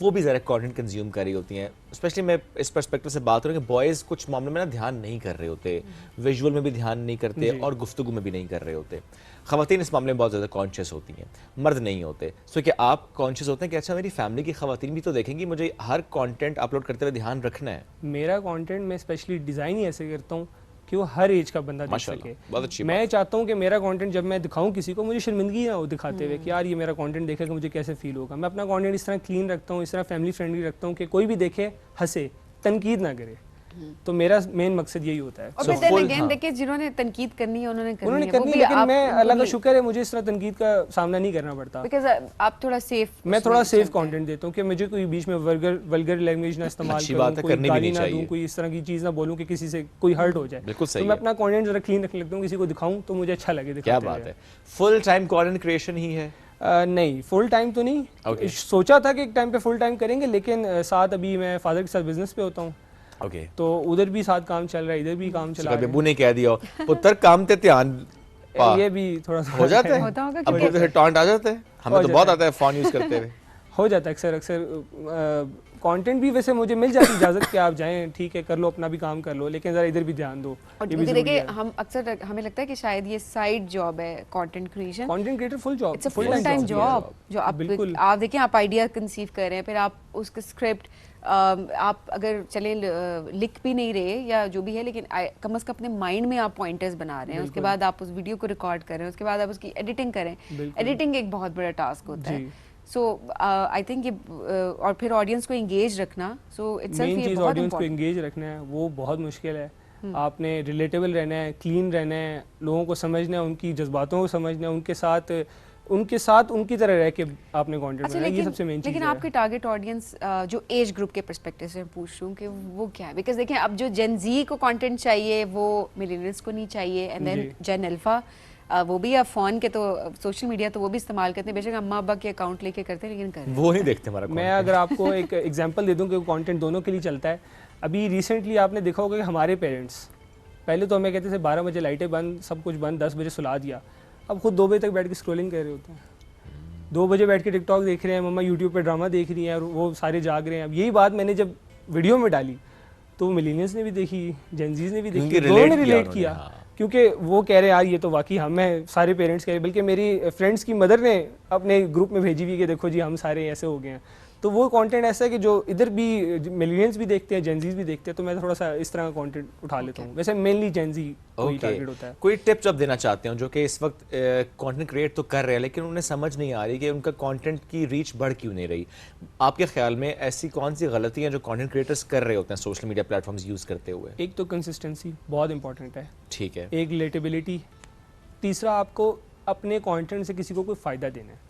वो भी ज़रा कंटेंट कंज्यूम कर रही होती हैं। स्पेशली मैं इस पर्सपेक्टिव से बात करूँ कि बॉयज़ कुछ मामलों में ना ध्यान नहीं कर रहे होते, विजुअल में भी ध्यान नहीं करते और गुफ्तगू में भी नहीं कर रहे होते। ख़वातीन इस मामले में बहुत ज़्यादा कॉन्शियस होती हैं, मर्द नहीं होते। सो क्या आप कॉन्शियस होते हैं कि अच्छा मेरी फैमिली की ख़वातीन भी तो देखेंगी, मुझे हर कंटेंट अपलोड करते हुए ध्यान रखना है? मेरा कंटेंट मैं स्पेशली डिज़ाइन ही ऐसे करता हूँ कि वो हर एज का बंदा देख सके। बहुत अच्छी मैं चाहता हूँ कि मेरा कंटेंट जब मैं दिखाऊं किसी को, मुझे शर्मिंदगी ना हो दिखाते हुए कि यार ये मेरा कंटेंट देखेगा मुझे कैसे फील होगा। मैं अपना कंटेंट इस तरह क्लीन रखता हूँ, इस तरह फैमिली फ्रेंडली रखता हूँ कि कोई भी देखे हंसे, तनकीद ना करे। तो मेरा मेन मकसद यही होता है। और देखिए जिन्होंने तनकीद करनी है उन्होंने करनी है, लेकिन मैं अल्लाह का शुक्र है मुझे इस तरह तनकीद का सामना नहीं करना पड़ता, बिकॉज़ आप थोड़ा सेफ, मैं थोड़ा सेफ कंटेंट देता हूँ कि मुझे कोई बीच में वल्गर लैंग्वेज ना इस्तेमाल करूँ, कोई गाली ना दूँ, कोई इस तरह की चीज़ ना बोलूँ कि किसी से कोई हर्ट हो जाए। तो मैं अपना कंटेंट जरा क्लीन रखने लगता हूँ, किसी को दिखाऊँ तो मुझे अच्छा लगे। क्या बात है, फुल टाइम कंटेंट क्रिएशन ही है? नहीं, फुल टाइम तो नहीं। सोचा था कि एक टाइम पे फुल टाइम करेंगे, लेकिन साथ अभी मैं फादर के साथ बिजनेस पे होता हूँ, तो उधर भी साथ काम चल रहा है, इधर भी काम चला रहा है। बेबू ने कह दिया पुत्र काम ते ध्यान, ये भी थोड़ा सा हो जाता है, अब तो टॉन्ट आ जाता है, हमें तो बहुत आता है फोन यूज करते हुए। हो जाता है अक्सर कंटेंट भी वैसे मुझे मिल जाती इजाजत कि आप जाएं, ठीक है, कर लो, अपना भी काम कर लो, लेकिन जरा इधर भी ध्यान दो। और देखिए हम अक्सर हमें लगता है कि शायद ये साइड जॉब है content creation, content creator full job, it's a full time job जो आप देखिए, आप आइडिया कंसीव कर रहे हैं, फिर आप उसका स्क्रिप्ट आप अगर चले लिख भी नहीं रहे या जो भी है, लेकिन कम से कम अपने माइंड में आप पॉइंटर्स बना रहे हैं, उसके बाद आप उस वीडियो को रिकॉर्ड कर रहे हैं, उसके बाद आप उसकी एडिटिंग करें। एडिटिंग एक बहुत बड़ा टास्क होता है। सो आई थिंक ये और फिर ऑडियंस को एंगेज रखना, so it's main cheese audience को एंगेज रखना है, वो बहुत मुश्किल है। आपने रिलेटेबल रहना है, क्लीन रहना है, लोगों को समझना है, उनकी जज्बातों को समझना है, उनके साथ उनकी तरह रह के आपने कंटेंट बनाना है, ये सबसे मेन चीज़ है। लेकिन आपके टारगेट ऑडियंस जो एज ग्रुप के पर्सपेक्टिव से मैं पूछ रही हूँ कि वो क्या है, बिकॉज देखिए अब जो जेन जी को कंटेंट चाहिए वो मिलेनियल्स को नहीं चाहिए, एंड देन जेन अल्फा वो भी अब फोन के तो सोशल मीडिया तो वो भी इस्तेमाल करते हैं, बेशक अम्मा अब्बा के अकाउंट लेके करते हैं, लेकिन करते वो नहीं देखते हमारा। मैं अगर आपको एक एग्जांपल दे दूं कि कंटेंट दोनों के लिए चलता है, अभी रिसेंटली आपने देखा होगा कि हमारे पेरेंट्स पहले तो हमें कहते थे 12 बजे लाइटें बंद, सब कुछ बंद, 10 बजे सुला दिया, अब खुद 2 बजे तक बैठ के स्क्रॉलिंग कर रहे होते हैं, 2 बजे बैठ के टिकटॉक देख रहे हैं, मम्मा यूट्यूब पे ड्रामा देख रही हैं और वो सारे जाग रहे हैं। अब यही बात मैंने जब वीडियो में डाली तो मिलेनियल्स ने भी देखी, जेनजीज ने भी देखी, दोनों ने रिलेट किया, क्योंकि वो कह रहे हैं यार ये तो वाकई हम हैं, सारे पेरेंट्स कह रहे, बल्कि मेरी फ्रेंड्स की मदर ने अपने ग्रुप में भेजी हुई कि देखो जी हम सारे ऐसे हो गए हैं। तो वो कंटेंट ऐसा है कि जो इधर भी मिलियंस भी देखते हैं, जेनजीज भी देखते हैं, तो मैं थोड़ा सा इस तरह का कंटेंट उठा लेता हूँ। वैसे मेनली जेनजी कोई टारगेट होता है। कोई टिप्स आप देना चाहते हो जो कि इस वक्त कंटेंट क्रिएट तो कर रहे हैं लेकिन उन्हें समझ नहीं आ रही कि उनका कंटेंट की रीच बढ़ क्यों नहीं रही? आपके ख्याल में ऐसी कौन सी गलतियां जो कंटेंट क्रिएटर्स कर रहे होते हैं सोशल मीडिया प्लेटफॉर्म्स यूज करते हुए? एक तो कंसिस्टेंसी बहुत इंपॉर्टेंट है, ठीक है, एक रिलेटेबिलिटी, तीसरा आपको अपने कंटेंट से किसी को कोई फायदा देना है,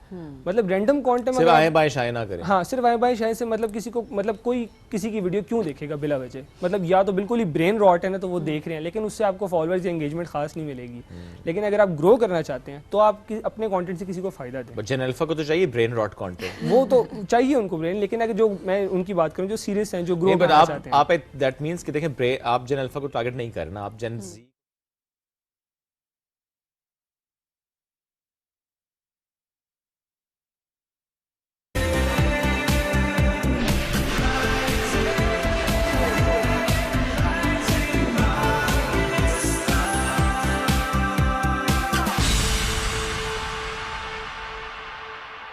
मतलब रैंडम कंटेंट सिर्फ आए बाएं शाये ना करें। हाँ, सिर्फ आए बाएं शाये से मतलब किसी को, मतलब कोई किसी की वीडियो क्यों देखेगा बिला वजह, मतलब या तो बिल्कुल ही ब्रेन रॉट है ना तो वो देख रहे हैं, लेकिन उससे आपको फॉलोअर्स या एंगेजमेंट खास नहीं मिलेगी। लेकिन अगर आप ग्रो करना चाहते हैं तो आप अपने कंटेंट से किसी को फायदा दें। जेन अल्फा को तो चाहिए ब्रेन रॉट कंटेंट, वो तो चाहिए उनको ब्रेन, लेकिन अगर जो मैं उनकी बात करूँ जो सीरियस हैं, जो ग्रो करना चाहते हैं, आप दैट मींस कि देखें आप जेन अल्फा को टारगेट नहीं करना, आप जेन जी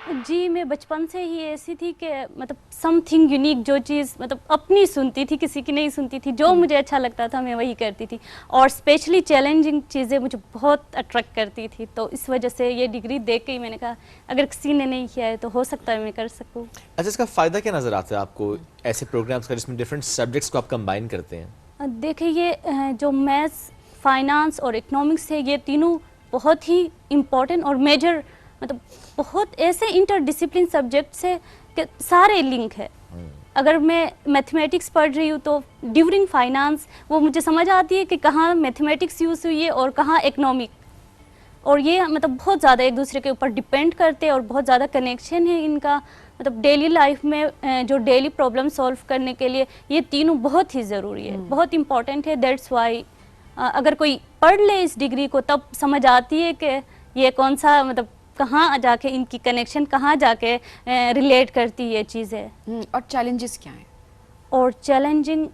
जी, मैं बचपन से ही ऐसी थी कि मतलब समथिंग यूनिक, जो चीज़ मतलब अपनी सुनती थी, किसी की नहीं सुनती थी, जो मुझे अच्छा लगता था मैं वही करती थी, और स्पेशली चैलेंजिंग चीज़ें मुझे बहुत अट्रैक्ट करती थी। तो इस वजह से ये डिग्री देख के ही मैंने कहा अगर किसी ने नहीं किया है तो हो सकता है मैं कर सकूँ। अच्छा, इसका फ़ायदा क्या नज़र आता है आपको ऐसे प्रोग्राम्स का जिसमें डिफरेंट सब्जेक्ट्स को आप कंबाइन करते हैं? देखिए, ये जो मैथ्स, फाइनेंस और इकोनॉमिक्स है, ये तीनों बहुत ही इम्पोर्टेंट और मेजर, मतलब बहुत ऐसे इंटरडिसिप्लिन सब्जेक्ट्स है कि सारे लिंक है। अगर मैं मैथमेटिक्स पढ़ रही हूँ तो ड्यूरिंग फाइनेंस वो मुझे समझ आती है कि कहाँ मैथमेटिक्स यूज़ हुई है और कहाँ इकोनॉमिक, और ये मतलब बहुत ज़्यादा एक दूसरे के ऊपर डिपेंड करते हैं और बहुत ज़्यादा कनेक्शन है इनका। मतलब डेली लाइफ में जो डेली प्रॉब्लम सॉल्व करने के लिए ये तीनों बहुत ही ज़रूरी है, बहुत इंपॉर्टेंट है। दैट्स वाई अगर कोई पढ़ ले इस डिग्री को तब समझ आती है कि ये कौन सा, मतलब कहाँ जाके इनकी कनेक्शन कहाँ जाके रिलेट करती है चीज़ें। और चैलेंजेस क्या हैं? और चैलेंजिंग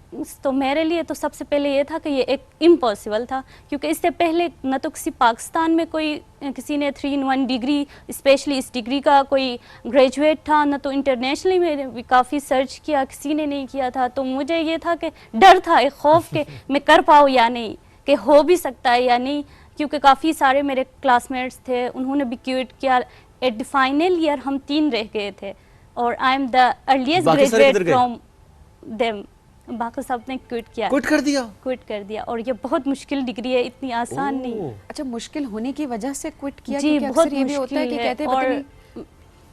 तो मेरे लिए तो सबसे पहले ये था कि ये एक इम्पॉसिबल था, क्योंकि इससे पहले न तो किसी पाकिस्तान में किसी ने 3-in-1 डिग्री, स्पेशली इस डिग्री का कोई ग्रेजुएट था, न तो इंटरनेशनली में भी काफ़ी सर्च किया, किसी ने नहीं किया था। तो मुझे ये था कि डर था, एक खौफ कि मैं कर पाऊँ या नहीं, कि हो भी सकता है या नहीं, क्योंकि काफ़ी सारे मेरे क्लासमेट्स थे उन्होंने भी क्विट किया। एट द फाइनल ईयर हम 3 रह गए थे और I am the earliest graduate from them. बाकी सब ने क्विट किया, क्विट कर दिया। और ये बहुत मुश्किल डिग्री है, इतनी आसान नहीं। अच्छा, मुश्किल होने की वजह से क्विट किया? जी, बहुत ये भी होता है कि कहते हैं और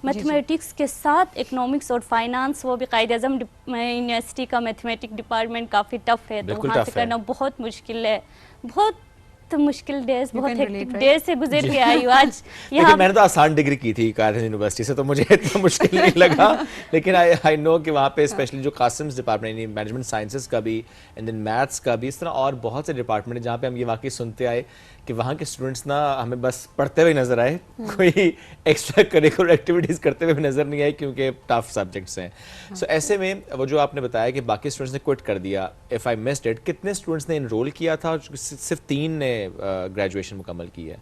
मैथमेटिक्स के साथ इकोनॉमिक्स और फाइनेंस, वो भी कायद-ए-आज़म यूनिवर्सिटी का मैथमेटिक्स डिपार्टमेंट काफ़ी टफ है, तो वहाँ से करना बहुत मुश्किल है। बहुत मुश्किल डेज, बहुत हेक्टिक डेज से गुजर के आई हूँ आज यहाँ। मैंने तो आसान डिग्री की थी कायद यूनिवर्सिटी से, तो मुझे इतना मुश्किल नहीं लगा। लेकिन आई नो कि वहाँ पे स्पेशली जो कासिम्स डिपार्टमेंट, मैनेजमेंट साइंसेस का भी, एंड देन मैथ्स का भी, इस तरह और बहुत से डिपार्टमेंट हैं जहाँ पे हम ये वाकई सुनते आए कि वहाँ के स्टूडेंट्स ना हमें बस पढ़ते हुए नजर आए, कोई एक्स्ट्रा करिकुलर एक्टिविटीज़ करते हुए नजर नहीं आए, क्योंकि टफ सब्जेक्ट्स हैं। सो ऐसे में वो जो आपने बताया कि बाकी स्टूडेंट्स ने क्विट कर दिया, इफ़ आई मिस्ड इट, कितने स्टूडेंट्स ने इनरोल किया था? सिर्फ 3 ने ग्रेजुएशन मुकम्मल की है?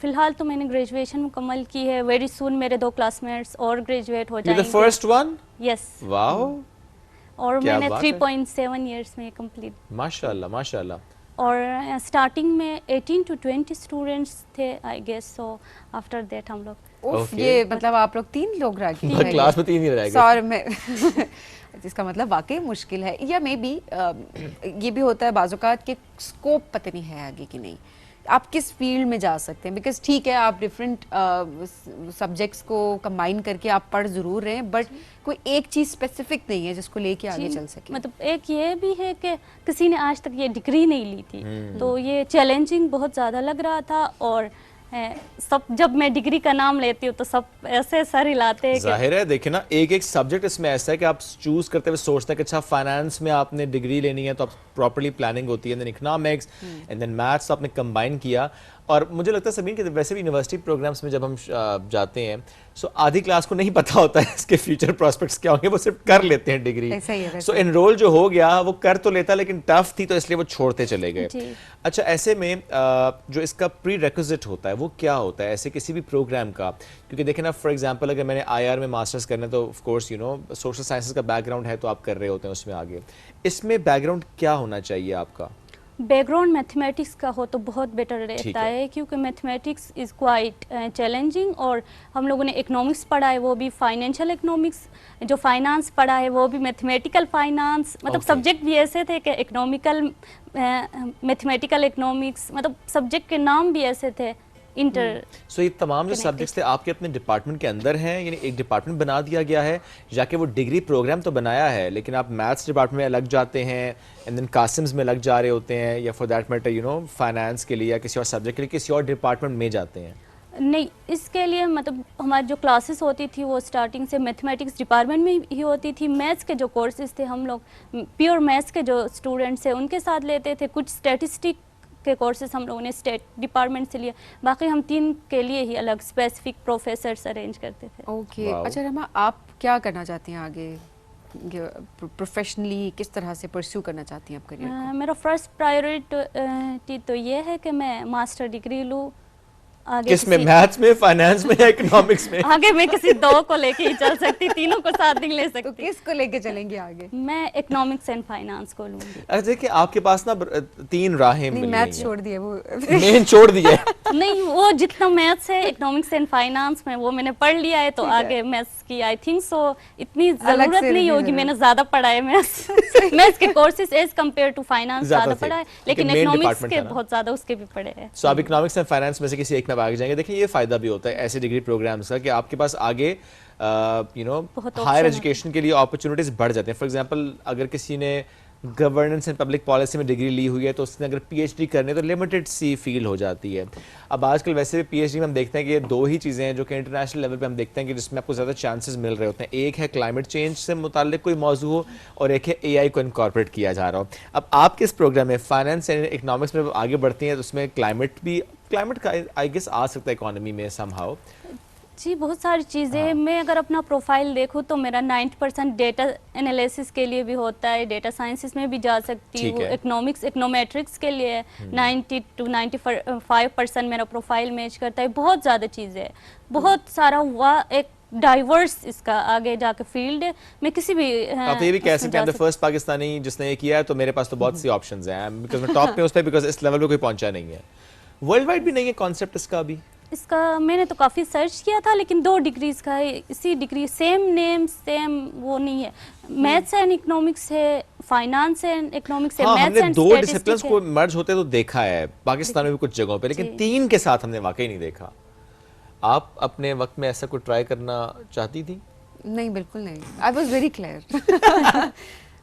फिलहाल तो मैंने ग्रेजुएशन मुकम्मल की है। वेरी सून मेरे 2 क्लासमेट्स और ग्रेजुएट हो जाएंगे। The first one? Yes. Wow. और मैंने 3.7 इयर्स में कंप्लीट। माशाल्लाह, माशाल्लाह। और स्टार्टिंग में 18 to 20 स्टूडेंट्स थे I guess, so after that हम लोग ये मतलब आप लोग 3 लोग रह गए क्लास में 3 ही रह गए। सॉरी मैं इसका मतलब वाकई मुश्किल है, या मे बी ये भी होता है बाज़-औक़ात के स्कोप पता नहीं है आगे की नहीं, आप किस फील्ड में जा सकते हैं। बिकॉज ठीक है आप डिफरेंट सब्जेक्ट्स को कंबाइन करके आप पढ़ ज़रूर रहे हैं, बट कोई एक चीज़ स्पेसिफिक नहीं है जिसको लेके आगे चल सके। मतलब एक ये भी है कि किसी ने आज तक ये डिग्री नहीं ली थी, तो ये चैलेंजिंग बहुत ज़्यादा लग रहा था। और सब जब मैं डिग्री का नाम लेती हूँ तो सब ऐसे सर हिलाते हैं। जाहिर है, देखिए ना, एक सब्जेक्ट इसमें ऐसा है कि आप चूज करते हुए सोचते हैं कि अच्छा फाइनेंस में आपने डिग्री लेनी है तो आप प्रॉपर्ली प्लानिंग होती है, then economics and then maths आपने कंबाइन किया। और मुझे लगता है सभी कि वैसे भी यूनिवर्सिटी प्रोग्राम्स में जब हम जाते हैं सो आधी क्लास को नहीं पता होता है इसके फ्यूचर प्रोस्पेक्ट्स क्या होंगे, वो सिर्फ कर लेते हैं डिग्री। सो एनरोल जो हो गया वो कर तो लेता, लेकिन टफ थी तो इसलिए वो छोड़ते चले गए। अच्छा, ऐसे में जो इसका प्री रेक्विजिट होता है वो क्या होता है ऐसे किसी भी प्रोग्राम का? क्योंकि देखें ना, फॉर एग्जाम्पल अगर मैंने IR में मास्टर्स करना है तो of course you know social sciences का बैकग्राउंड है तो आप कर रहे होते हैं उसमें आगे। इसमें बैकग्राउंड क्या होना चाहिए आपका? बैकग्राउंड मैथमेटिक्स का हो तो बहुत बेटर रहता है, क्योंकि मैथमेटिक्स इज़ क्वाइट चैलेंजिंग। और हम लोगों ने इकोनॉमिक्स पढ़ा है, वो भी फाइनेंशियल इकोनॉमिक्स, जो फाइनेंस पढ़ा है वो भी मैथमेटिकल फाइनेंस, मतलब सब्जेक्ट भी ऐसे थे कि इकोनॉमिकल मैथमेटिकल इकोनॉमिक्स, मतलब सब्जेक्ट के नाम भी ऐसे थे इंटर। सो ये तमाम जो सब्जेक्ट्स थे आपके अपने डिपार्टमेंट के अंदर हैं, यानी एक डिपार्टमेंट बना दिया गया है जाके वो डिग्री प्रोग्राम तो बनाया है, लेकिन आप मैथ्स डिपार्टमेंट में अलग जाते हैं एंड देन कासिम्स में लग जा रहे होते हैं, या for that matter you know finance के लिए या किसी और सब्जेक्ट के लिए किसी और डिपार्टमेंट में जाते हैं? नहीं, इसके लिए मतलब हमारी जो क्लासेस होती थी वो स्टार्टिंग से मैथमेटिक्स डिपार्टमेंट में ही होती थी। मैथ्स के जो कोर्सेज थे हम लोग प्योर मैथ्स के जो स्टूडेंट्स हैं उनके साथ लेते थे। कुछ स्टैटिस्टिक के कोर्सेज हम लोगों ने स्टेट डिपार्टमेंट से लिए, बाकी हम 3 के लिए ही अलग स्पेसिफिक प्रोफेसर्स अरेंज करते थे। ओके। अच्छा रमा, आप क्या करना चाहती हैं आगे प्रोफेशनली, किस तरह से परस्यू करना चाहती हैं आप करियर को? मेरा फर्स्ट प्रायोरिटी तो ये है कि मैं मास्टर डिग्री लूँ आगे किस में, मैथ्स में, फाइनेंस में या इकोनॉमिक्स में? आगे मैं किसी दो को लेके ही चल सकती, तीनों को साथ नहीं ले सकती। तो किस को लेके चलेंगे आगे? मैं इकोनॉमिक्स एंड फाइनेंस को लूंगी। अच्छा देखिए, आपके पास ना 3 राहें मिल मैथ रही हैं। छोड़ दिए वो मेन छोड़ दिया है। नहीं, वो जितना मैथ्स है इकोनॉमिक्स एंड फाइनेंस में वो मैंने पढ़ लिया है, तो आगे मैथ्स की आई थिंक सो इतनी जरूरत नहीं होगी। मैंने ज्यादा पढ़ा है मैथ्स। मैथ्स के courses as compare to finance ज्यादा पढ़ा है, लेकिन इकोनॉमिक्स के बहुत ज्यादा उसके भी पढ़े हैं। सो आप इकोनॉमिक्स एंड फाइनेंस में से किसी एक में आगे जाएंगे। देखिए, ये फायदा भी होता है ऐसे डिग्री प्रोग्राम्स का कि आपके पास आगे हायर एजुकेशन के लिए अपॉर्चुनिटीज बढ़ जाते हैं। फॉर एग्जांपल, अगर किसी ने गवर्नेंस एंड पब्लिक पॉलिसी में डिग्री ली हुई है तो उसने अगर पीएचडी करनी है तो लिमिटेड सी फील हो जाती है। अब आजकल वैसे भी पीएचडी में हम देखते हैं कि ये 2 ही चीज़ें हैं जो कि इंटरनेशनल लेवल पे हम देखते हैं कि जिसमें आपको ज़्यादा चांसेस मिल रहे होते हैं। एक है क्लाइमेट चेंज से मुताल्लिक कोई मौजू हो और एक है एआई को इनकॉर्पोरेट किया जा रहा हो। अब आप किस प्रोग्राम में फाइनेंस एंड इकोनॉमिक्स में आगे बढ़ती हैं तो उसमें क्लाइमेट का आई गेस आ सकता है इकोनॉमी में समहाउ? जी, बहुत सारी चीज़ें। मैं अगर अपना प्रोफाइल देखूँ तो मेरा 90% डेटा एनालिसिस के लिए भी होता है, डेटा साइंसेस में भी जा सकती हूँ, इकोनॉमिक्स इकोनोमेट्रिक्स के लिए 90 to 95% मेरा प्रोफाइल मैच करता है। बहुत ज़्यादा चीज़ें है, बहुत सारा हुआ, एक डाइवर्स इसका आगे जाके फील्ड है। मैं किसी भी आप ये भी कह सकते हैं द फर्स्ट पाकिस्तानी जिसने ये किया है, तो मेरे पास तो बहुत सी ऑप्शंस हैं बिकॉज़ मैं टॉप पे उस पे, बिकॉज़ इस लेवल पे कोई पहुंचा नहीं है। वर्ल्ड वाइड भी नहीं है कॉन्सेप्ट इसका अभी? इसका मैंने तो काफ़ी सर्च किया था, लेकिन 2 डिग्रीज का है, इसी डिग्री सेम नेम सेम वो नहीं है। मैथ्स एंड इकोनॉमिक्स है, फाइनेंस एंड इकोनॉमिक्स है, मैथ्स एंड हमने 2 डिसिप्लिन्स को मर्ज होते तो देखा है पाकिस्तान में भी कुछ जगहों पे, लेकिन 3 के साथ हमने वाकई नहीं देखा। आप अपने वक्त में ऐसा कुछ ट्राई करना चाहती थी? नहीं, बिल्कुल नहीं। I was very clear.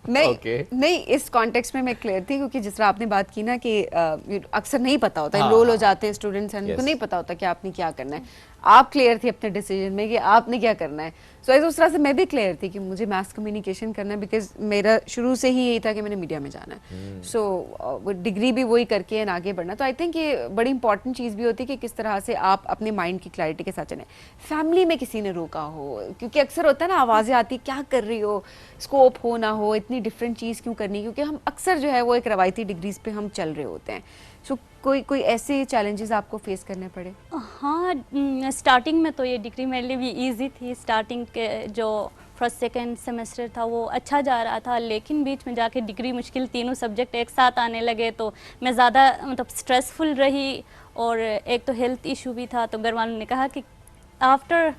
नहीं, इस कॉन्टेक्स्ट में मैं क्लियर थी, क्योंकि जिस तरह आपने बात की ना कि अक्सर नहीं पता होता, एनरोल हो जाते हैं स्टूडेंट्स एंड उनको नहीं पता होता कि आपने क्या करना है। आप क्लियर थी अपने डिसीजन में कि आपने क्या करना है। सो उस तरह से मैं भी क्लियर थी कि मुझे मास कम्युनिकेशन करना है, बिकॉज मेरा शुरू से ही यही था कि मैंने मीडिया में जाना है। सो डिग्री भी वही करके एंड आगे बढ़ना। तो आई थिंक ये बड़ी इंपॉर्टेंट चीज़ भी होती है कि किस तरह से आप अपने माइंड की क्लैरिटी के साथ चलें। फैमिली में किसी ने रोका हो, क्योंकि अक्सर होता है ना, आवाज़ें आती क्या कर रही हो, स्कोप हो ना हो, इतनी डिफरेंट चीज़ क्यों करनी, क्योंकि हम अक्सर जो है वो एक रवायती डिग्रीज पे हम चल रहे होते हैं। सो कोई ऐसे चैलेंजेस आपको फेस करने पड़े? हाँ, स्टार्टिंग में तो ये डिग्री मेरे लिए भी इजी थी। स्टार्टिंग के जो फर्स्ट सेकेंड सेमेस्टर था वो अच्छा जा रहा था, लेकिन बीच में जाके डिग्री मुश्किल, 3 सब्जेक्ट एक साथ आने लगे तो मैं ज़्यादा मतलब स्ट्रेसफुल रही, और एक तो हेल्थ इशू भी था। तो घर वालों ने कहा कि आफ्टर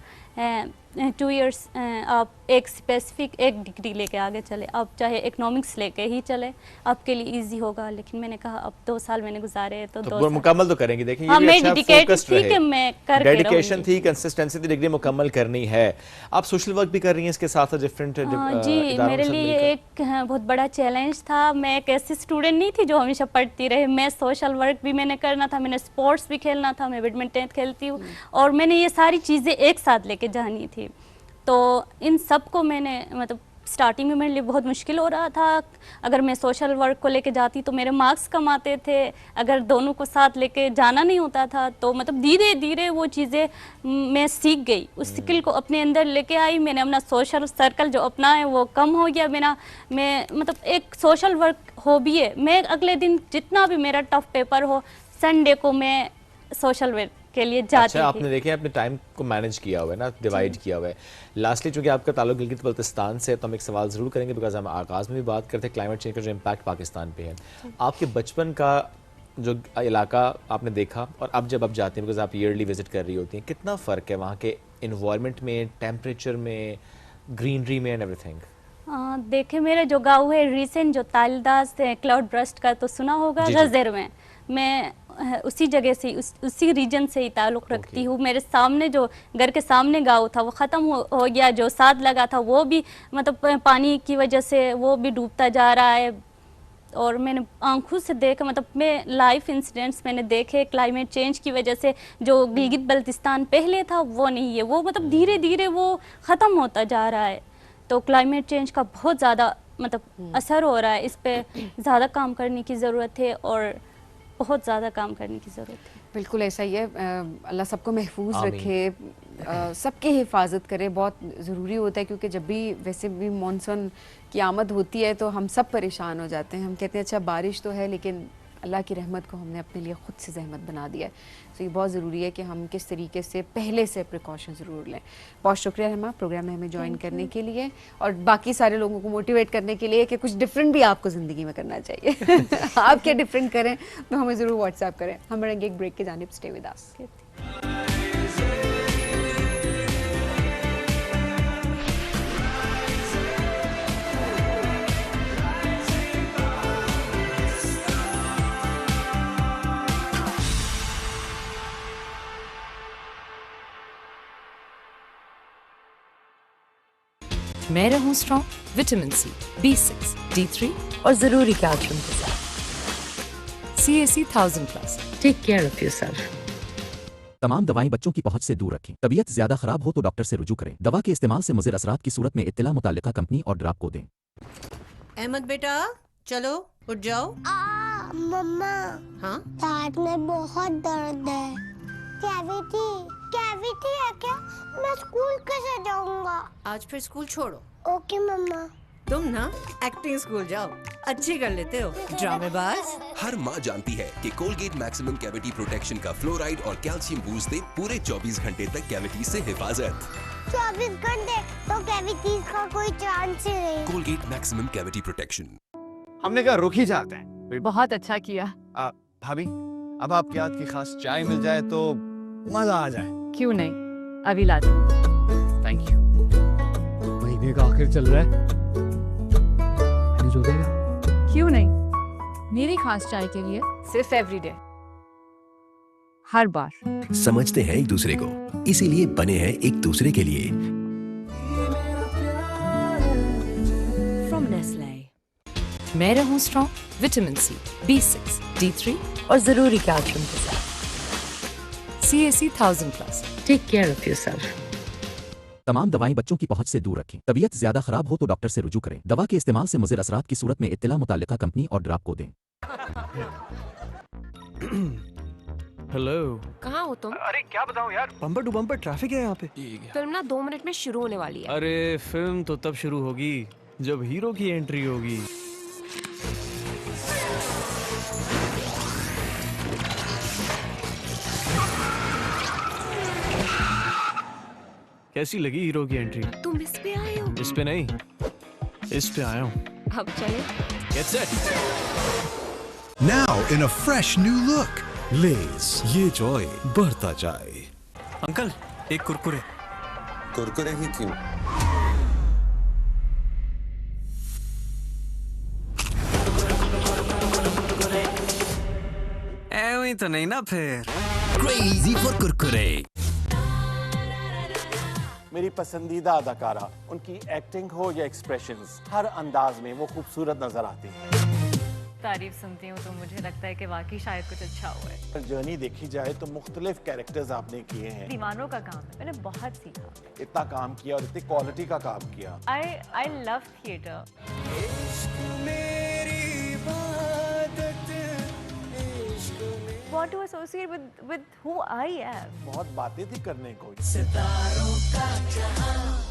2 years आप एक स्पेसिफिक एक डिग्री लेके आगे चले, आप चाहे इकोनॉमिक्स लेके ही चले, आपके लिए इजी होगा। लेकिन मैंने कहा अब 2 साल मैंने गुजारे तो 2 साल मुकम्मल तो करेंगे। देखिए, हाँ, ये मैं अच्छा डेडिकेटेड थी कि मैं करके डेडिकेशन थी, कंसिस्टेंसी थी, डिग्री मुकम्मल करनी है। आप सोशल वर्क भी कर रही हैं इसके साथ डिफरेंट? जी, मेरे लिए ये एक बहुत बड़ा चैलेंज था। मैं एक ऐसी स्टूडेंट नहीं थी जो हमेशा पढ़ती रहे। मैं सोशल वर्क भी मैंने करना था, मैंने स्पोर्ट्स भी खेलना था, मैं बैडमिंटन खेलती हूँ, और मैंने ये सारी चीज़ें एक साथ लेके जानी थी। तो इन सब को मैंने मतलब स्टार्टिंग में मेरे लिए बहुत मुश्किल हो रहा था। अगर मैं सोशल वर्क को लेके जाती तो मेरे मार्क्स कम आते थे, अगर दोनों को साथ लेके जाना नहीं होता था तो मतलब धीरे धीरे वो चीज़ें मैं सीख गई, उस स्किल को अपने अंदर लेके आई। मैंने अपना सोशल सर्कल जो अपना है वो कम हो गया मेरा। मैं मतलब एक सोशल वर्क हॉबी है, मैं अगले दिन जितना भी मेरा टफ पेपर हो, संडे को मैं सोशल वर्क के लिए जाती अच्छा, आपने देखे अपने टाइम को मैनेज किया हुआ है ना, डिवाइड किया हुआ है। लास्टली, चूंकि आपका ताल्लुक गिलगित बल्तिस्तान से, तो हम एक सवाल ज़रूर करेंगे, बिकॉज हम आगाज़ में भी बात करते हैं क्लाइमेट चेंज का जो इम्पैक्ट पाकिस्तान पे है। आपके बचपन का जो इलाका आपने देखा और अब जब आप जाती हैं, बिकॉज आप ईयरली विजिट कर रही होती हैं, कितना फ़र्क है वहाँ के इन्वायरमेंट में, टेम्परेचर में, ग्रीनरी में एंड एवरीथिंग? देखिए, मेरा जो गाँव है रिसेंट जो तालदास क्लाउड बर्स्ट का तो सुना होगा, रज़र में मैं उसी जगह से उसी रीजन से ही ताल्लुक़ रखती हूँ। मेरे सामने जो घर के सामने गांव था वो ख़त्म हो गया, जो साथ लगा था वो भी मतलब पानी की वजह से वो भी डूबता जा रहा है। और मैंने आंखों से देखा, मतलब मैं लाइफ इंसिडेंट्स मैंने देखे क्लाइमेट चेंज की वजह से। जो गिलगित बल्तिस्तान पहले था वो नहीं है, वो मतलब धीरे धीरे वो ख़त्म होता जा रहा है। तो क्लाइमेट चेंज का बहुत ज़्यादा मतलब असर हो रहा है, इस पर ज़्यादा काम करने की ज़रूरत है और बहुत ज़्यादा काम करने की ज़रूरत है। बिल्कुल ऐसा ही है। अल्लाह सबको महफूज रखे, सबकी हिफाजत करे, बहुत ज़रूरी होता है, क्योंकि जब भी वैसे भी मानसून की आमद होती है तो हम सब परेशान हो जाते हैं। हम कहते हैं अच्छा बारिश तो है, लेकिन अल्लाह की रहमत को हमने अपने लिए ख़ुद से ज़हमत बना दिया है। तो ये बहुत ज़रूरी है कि हम किस तरीके से पहले से प्रिकॉशन ज़रूर लें। बहुत शुक्रिया रहमा प्रोग्राम में हमें ज्वाइन करने के लिए और बाकी सारे लोगों को मोटिवेट करने के लिए कि कुछ डिफरेंट भी आपको ज़िंदगी में करना चाहिए। आप क्या डिफरेंट करें तो हमें ज़रूर व्हाट्सएप करें। हम बढ़ेंगे एक ब्रेक के जानिब। Stay with us. मैं रहूं strong, vitamin C, B6, D3 और जरूरी कैल्शियम के साथ। CAC 1000+। Take care of yourself. तमाम दवाएं बच्चों की पहुंच से दूर रखें। तबीयत ज्यादा खराब हो तो डॉक्टर से रुजू करें। दवा के इस्तेमाल से मुज़िर असरात की सूरत में इत्तला मुताल्लिका कंपनी और ड्राग को दें। अहमद बेटा चलो उठ जाओ। मम्मा हाँ दांत में बहुत दर्द है। कैविटी है क्या? मैं स्कूल कैसे जाऊंगा? आज फिर स्कूल छोड़ो। ओके मम्मा। तुम ना एक्टिंग स्कूल जाओ, अच्छी कर लेते हो ड्रामेबाज। हर माँ जानती है कि कोलगेट मैक्सिमम कैविटी प्रोटेक्शन का फ्लोराइड और कैल्शियम बूस्ट दे पूरे 24 घंटे तक कैविटी से हिफाजत। 24 घंटे तो कैविटीज का कोई चांस ही नहीं। Colgate maximum cavity protection. हमने कहा रुक ही जाते हैं। बहुत अच्छा किया। भाभी अब आपके हाथ की खास चाय मिल जाए तो मजा आ जाए। क्यों नहीं, अभी लाती। Thank you. महीने का आखिर चल रहा है, जो देगा। क्यों नहीं, मेरी खास चाय के लिए सिर्फ एवरीडे, हर बार। समझते हैं एक दूसरे को, इसीलिए बने हैं एक दूसरे के लिए। From Nestle. मैं रहूं strong, vitamin C, B6, D3 और जरूरी कैल्शियम के साथ। CAC 1000+। Take care of yourself. तमाम दवाएं बच्चों की पहुंच से दूर रखें। तबीयत ज्यादा खराब हो तो डॉक्टर से रुजू करें। दवा के इस्तेमाल से मुज़िर असरात की सूरत में इत्तला मुताल्लिका कंपनी और ड्राग को दें। हेलो। कहाँ हो तुम? अरे क्या बताऊं यार, बम्पर टू बम्पर ट्रैफिक है यहाँ पे। फिल्म ना 2 मिनट में शुरू होने वाली है। अरे फिल्म तो तब शुरू होगी जब हीरो की एंट्री होगी। कैसी लगी हीरो की एंट्री? तुम इस पे आए हो? इस पे नहीं, इस पे आया हूँ। अब चले। Get set. Now in a fresh new look, Lay's ये joy बढ़ता जाए। अंकल एक कुरकुरे। कुरकुरे ही क्यों? ऐਵੇਂ तो नहीं ना फिर। Crazy for Kurkure. मेरी पसंदीदा अदाकारा, उनकी एक्टिंग हो या एक्सप्रेशंस, हर अंदाज में वो खूबसूरत नजर आती हैं। तारीफ सुनती हूँ तो मुझे लगता है कि वाकई शायद कुछ अच्छा हुआ है। जर्नी देखी जाए तो मुख्तलिफ कैरेक्टर्स आपने किए हैं। दीवानों का काम है, मैंने बहुत सीखा। इतना काम किया और इतनी क्वालिटी का काम किया। I love theatre. Want to associate with who I am. बहुत बातें थी करने को। सितारों का जहां।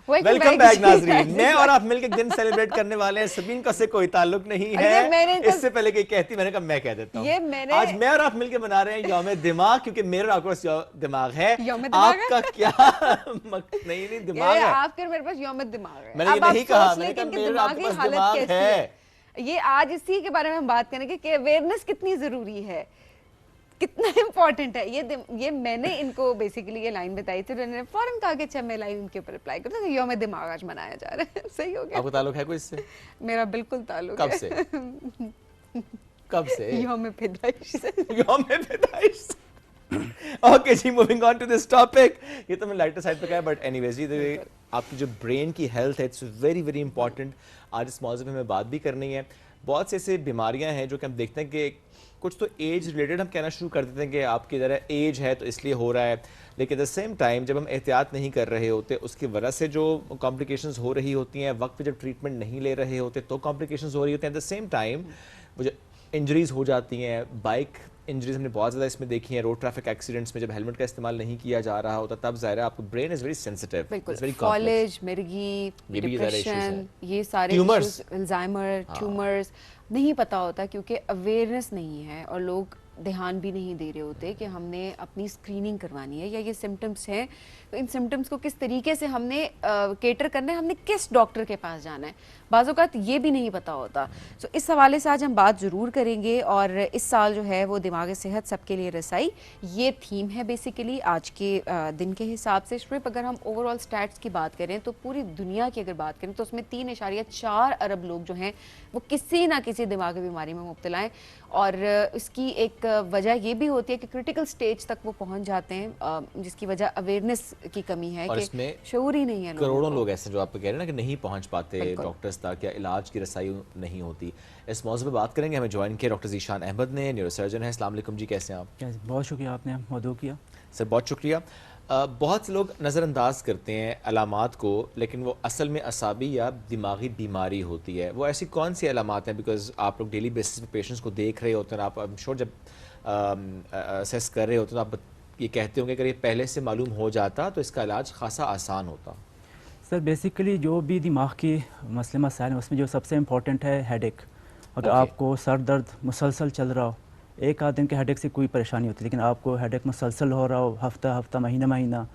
वेलकम बैक नाजरीन। मैं और आप मिलकर दिन सेलिब्रेट करने वाले हैं। सबीन का से कोई ताल्लुक नहीं है। इससे पहले कोई कहती, मैंने कहा मैं कह देता हूँ। आज मैं और आप मिलकर बना रहे हैं यौम दिमाग, क्योंकि मेरे आपके पास दिमाग है, आपका क्या नहीं दिमाग है। आपके मेरे पास यौम दिमाग है। मैंने ये नहीं कहा, मैंने कहा मेरे आपके पास दिमाग है। ये आज इसी के बारे में हम बात करेंगे कि अवेयरनेस कितनी जरूरी है, कितना इम्पोर्टेंट है। ये मैंने इनको बेसिकली ये लाइन बताई थी, उन्होंने फौरन कहा कि अच्छा मैं लाइन उनके ऊपर रिप्लाई करता हूँ। यौम दिमाग आज मनाया जा रहा है। सही हो गया। आपको ताल्लुक है कोई इससे? मेरा बिल्कुल ताल्लुक कब है। से? कब से? यौम पैदाइश से। यौम पैदाइश। ओके जी, moving on to this topic. ये तो मैं लाइटर साइड पे कहा, बट एनीवेज जी आपकी जो ब्रेन की हेल्थ है, इट्स वेरी वेरी इंपॉर्टेंट। आज इस मौजूद में हमें बात भी करनी है। बहुत से ऐसे बीमारियां हैं जो कि हम देखते हैं कि कुछ तो एज रिलेटेड हम कहना शुरू कर देते हैं कि आपकी ज़रा एज है तो इसलिए हो रहा है, लेकिन एट द सेम टाइम जब हम एहतियात नहीं कर रहे होते उसकी वजह से जो कॉम्प्लिकेशंस हो रही होती हैं, वक्त पे जब ट्रीटमेंट नहीं ले रहे होते तो कॉम्प्लिकेशंस हो रही होती हैं। एट द सेम टाइम वो जो इंजरीज़ हो जाती हैं, बाइक इंजरीज हमने बहुत ज़्यादा इसमें देखी हैं, रोड ट्रैफिक एक्सीडेंट्स में जब हेलमेट का इस्तेमाल नहीं किया जा रहा होता तब ज़ाहिर है आपका brain is very sensitive, it's very college, मिर्गी, डिप्रेशन, ये सारे ट्यूमर्स, अल्जाइमर, ट्यूमर्स नहीं पता होता क्योंकि अवेयरनेस नहीं है और लोग ध्यान भी नहीं दे रहे होते कि हमने अपनी स्क्रीनिंग करवानी है या ये सिम्टम्स हैं तो इन सिम्टम्स को किस तरीके से हमने केटर करना है, हमने किस डॉक्टर के पास जाना है, बाज़ औक़ात ये भी नहीं पता होता। सो इस हवाले से आज हम बात ज़रूर करेंगे और इस साल जो है वो दिमागी सेहत सबके लिए रसाई, ये थीम है बेसिकली आज के दिन के हिसाब से। शुभ अगर हम ओवरऑल स्टैट्स की बात करें तो पूरी दुनिया की अगर बात करें तो उसमें 3.4 अरब लोग जो हैं वो किसी ना किसी दिमागी बीमारी में मुब्तला हैं और इसकी एक वजह ये भी होती है कि क्रिटिकल स्टेज तक वो पहुंच जाते हैं जिसकी वजह अवेयरनेस की कमी है और कि शऊर ही नहीं है। करोड़ों लोग ऐसे जो आप कह रहे हैं ना कि नहीं पहुंच पाते डॉक्टर्स तक या इलाज की रसाई नहीं होती। इस मौजूद पर बात करेंगे, हमें ज्वाइन किया डॉक्टर ज़ीशान अहमद ने, न्यूरोसर्जन है। अस्सलाम वालेकुम जी, कैसे हैं आप? बहुत शुक्रिया, आपने मदऊ किया सर, बहुत शुक्रिया। बहुत से लोग नज़रअंदाज करते हैं अलामात को, लेकिन वो असल में असाबी या दिमागी बीमारी होती है। वो ऐसी कौन सी अलामात हैं, बिकॉज आप लोग डेली बेसिस पे पेशेंट्स को देख रहे होते हैं, आप आई एम श्योर जब असेस कर रहे होते हैं तो आप ये कहते होंगे अगर ये पहले से मालूम हो जाता तो इसका इलाज खासा आसान होता। सर बेसिकली जो भी दिमाग की मसले मसाइल हैं उसमें जो सबसे इम्पॉर्टेंट है हेडेक। अगर आपको सर दर्द मुसलसल चल रहा हो, एक आध दिन के हेडेक से कोई परेशानी होती है, लेकिन आपको हेडेक मुसलसल हो रहा हो हफ्ता महीना